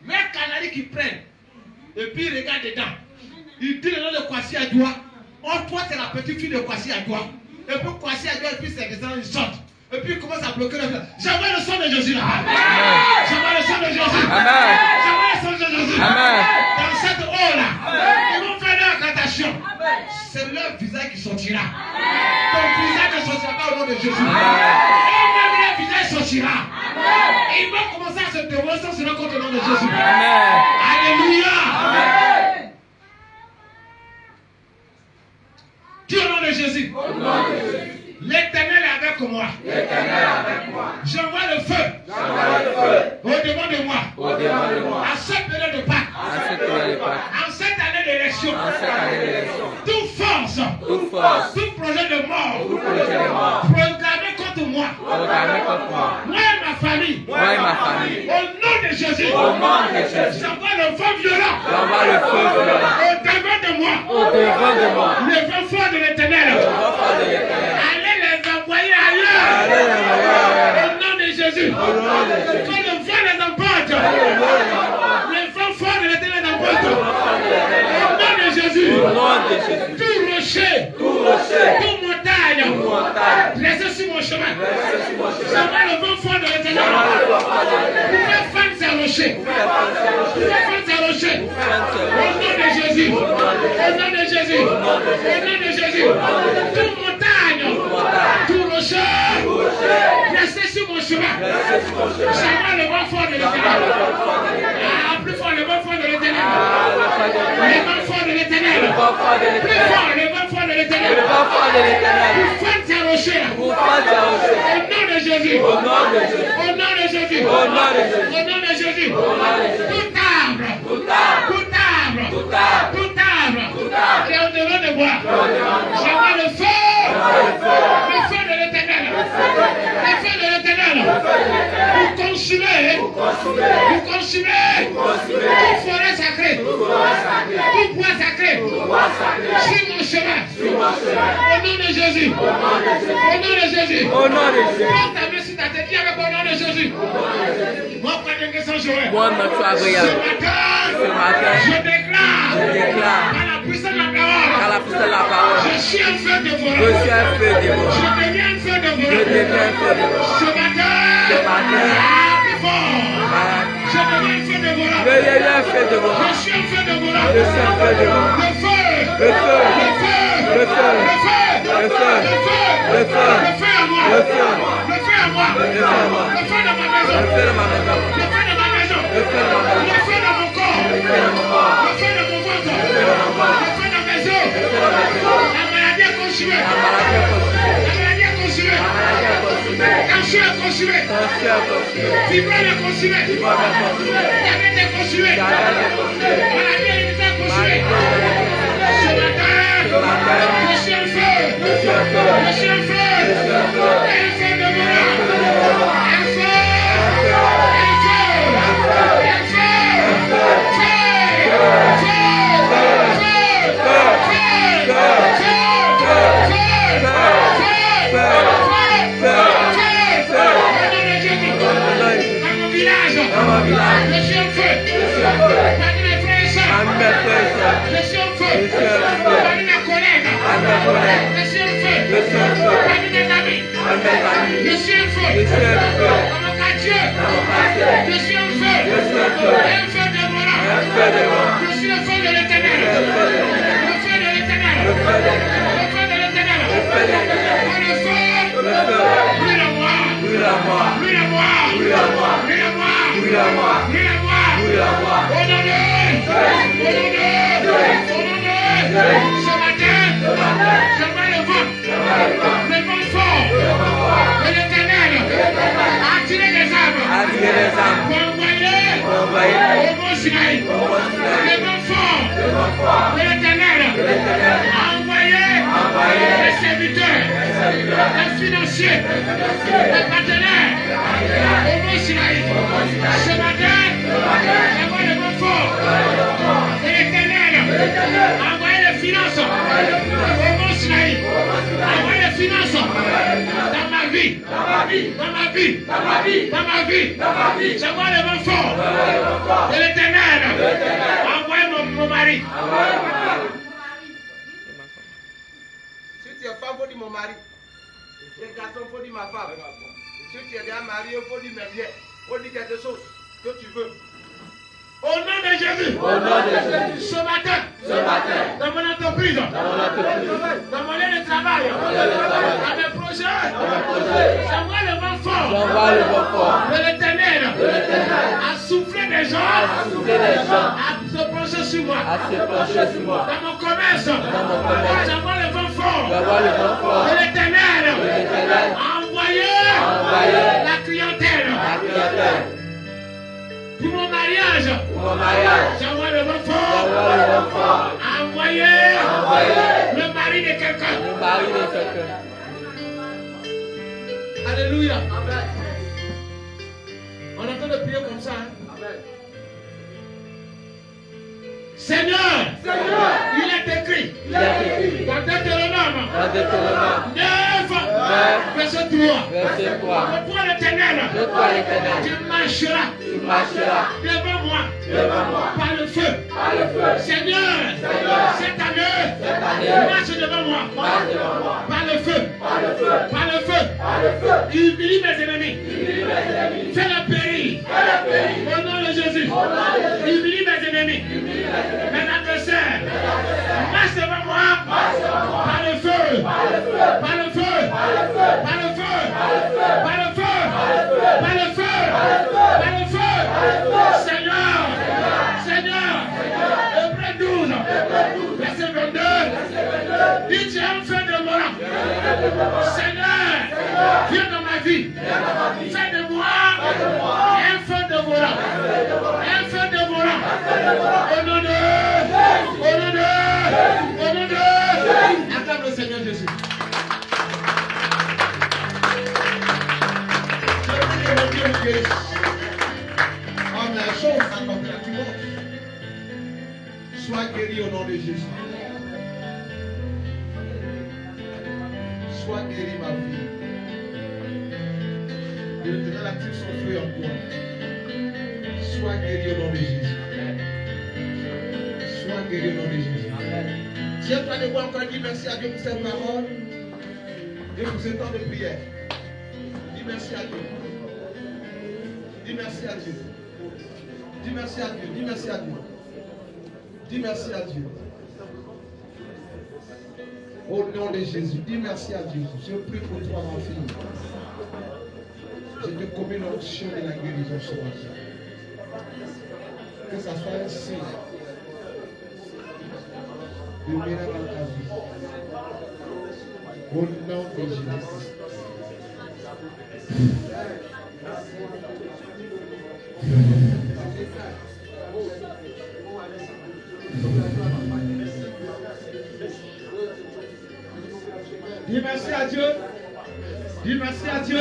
Les canaris qui prennent et puis ils regardent dedans. Il dit le nom de Kwasi Adjoa. Oh, toi, c'est la petite fille de Kwasi Adjoa. Et puis Kwasi Adjoa, et puis ses descendants, ils sortent. Et puis il commence à bloquer le feu. J'envoie le sang de Jésus là. J'envoie le sang de Jésus. Amen. J'envoie le sang de Jésus. Amen. Dans cette eau là, ils vont faire leur incantation. C'est leur visage qui sortira. Ton visage ne sortira pas au nom de Jésus. Et même leur visage sortira. Et ils vont commencer à se dévoiler sans se rendre compte au nom de Jésus. Amen. Alléluia. Amen. Dieu au nom de Jésus. L'Éternel est avec moi. J'envoie le feu. Au-devant de moi. À cette période de Pâques. En cette année d'élection. Toute force. Tout projet de mort. Programmé contre moi. Moi et ma famille. Au nom de Jésus. J'envoie le feu violent. Au-devant de moi. Le feu fort de l'Éternel. Allez les envoyer ailleurs. Au nom de Jésus. Quand le vent les emporte. Le vent fort de l'Éternel les emporte. Au nom de Jésus. Tout rocher. Toute montagne. Laissez sur mon chemin. J'envoie le vent fort fort de Plus l'Éternel. fort, le vent fort de l'Éternel. Le vent fort de l'Éternel. Pour faire tes rochers. Pour faire tes rochers. Au nom de Jésus. Au nom de Jésus. Au nom de Jésus. Au nom de Jésus. Au nom de Jésus. Au nom de Jésus. Tout arbre. Tout arbre. Tout arbre. Tout arbre. Tout arbre. Tout arbre. Qui est au-devant de moi. J'envoie le feu. Le feu de l'Éternel. Le feu de l'Éternel. Pour consumer. Pour consumer. Toute forêt sacrée. Tout bois sacré. Sur mon chemin. Au nom de Jésus. Au nom de Jésus. Au nom de Jésus. Prends ta main sur ta tête. Dis avec au nom de Jésus. Moi, pas de question, Joël. Moi, ma foi Ce brillante. matin, Ce matin, je déclare. je déclare, Par la puissance de la par parole. la puissance de la parole, Je suis un feu je dévorant. suis un feu dévorant. Je deviens un feu Je dévorant. deviens un feu dévorant. Ce matin, Ce matin, plus fort. Je deviens un feu dévorant. je deviens un feu dévorant. Je suis un feu dévorant. Je suis un feu dévorant. Le feu. Le feu. Le feu. Le feu. Le feu. Le feu. Le feu. Le feu. Le feu à moi. Le feu. Le feu à moi. Le feu à moi. Le feu dans ma maison. Le feu dans ma maison. Le feu dans ma maison. Le feu dans ma maison. Le feu dans mon corps. Le feu dans mon corps. Le feu dans mon ventre. Le feu dans mon ventre. Le feu dans mes os. Le feu dans mes os. La maladie est consumée. La maladie est consumée. La maladie est consumée. La maladie est consumée. Tension est consumée. Tension est consumée. Fibrome est consumée. Fibrome est consumée. Diabète est consumé. Diabète est consumé. Maladie héréditaire est consumée. Ce matin, je suis un feu. Je suis un feu. Un feu de mort. Un feu. Un feu. Un Dans mon village, je suis un feu. Parmi mes frères et sœurs, je suis un feu. Parmi mes collègues, je suis un feu. Parmi mes amis, je suis un feu. Dans mon quartier, je suis un feu. Un feu dévorant. Je suis le feu de l'Éternel. Le feu de l'Éternel. Le feu de l'Éternel. Le feu, brûle à moi. Brûle à moi. Brûle à moi. Brûle à moi. Brûle à moi. Brûle à moi. Brûle à moi. Brûle à moi. Au nom de ce matin, je vois le vent fort de l'Éternel a attiré les âmes. Pour envoyer au mont Sinaï. Le vent fort de l'Éternel a envoyé les serviteurs, les financiers, les partenaires au mont Sinaï. Ce matin, je vois le vent fort de l'Éternel a envoyé les finances au mont Sinaï. Envoyé les finances dans ma vie. Je vois le vent fort de l'Éternel. Envoyez mon mari. Si tu es femme, il faut dire mon mari. Si tu es garçon, il faut dire ma femme. Si tu es déjà marié, il faut dire mes biens. Il faut dire quelque chose que tu veux. Au nom de Jésus. Ce matin, dans mon entreprise, dans mon lieu de travail, dans mes projets, j'envoie le vent fort de l'Éternel à souffler des gens, à se pencher sur moi. Dans mon commerce, j'envoie le vent fort de l'Éternel à envoyer la clientèle. Pour mon mariage, j'envoie le vent fort. Envoyer le mari de quelqu'un. Alléluia. On est en train de prier comme ça. Seigneur, il est écrit dans Deutéronome 9, verset 3. Pour l'Éternel, tu marcheras devant moi par le feu. Seigneur, cette année, marche devant moi par le feu. Humilie mes ennemis. Fais-le périr. Au nom de Jésus. Humilie mes ennemis. Mes adversaires. Marche devant moi par le feu. Seigneur. Hébreux 12, verset 22. Seigneur, viens dans ma vie. Fais de moi un feu dévorant. Un feu dévorant. Au nom de... Acclame le Seigneur Jésus. Je prie que mon Dieu me guérisse. En la chose à température. Sois guéri au nom de Jésus. Sois guéri ma vie. Que l'Éternel active son feu en toi. Sois guéri au nom de Jésus. Sois guéri au nom de Jésus. Tiens-toi debout encore, dis merci à Dieu pour cette parole et pour ce temps de prière. Dis merci à Dieu. Dis merci à Dieu. Dis merci à Dieu. Dis merci à Dieu. Dis merci à Dieu. Au nom de Jésus, dis merci à Dieu. Je prie pour toi, ma fille. Je te commets l'onction de la guérison ce matin. Que ça soit un signe de miracle dans ta vie. Au nom de Jésus. Dis merci à Dieu. Dis merci à Dieu.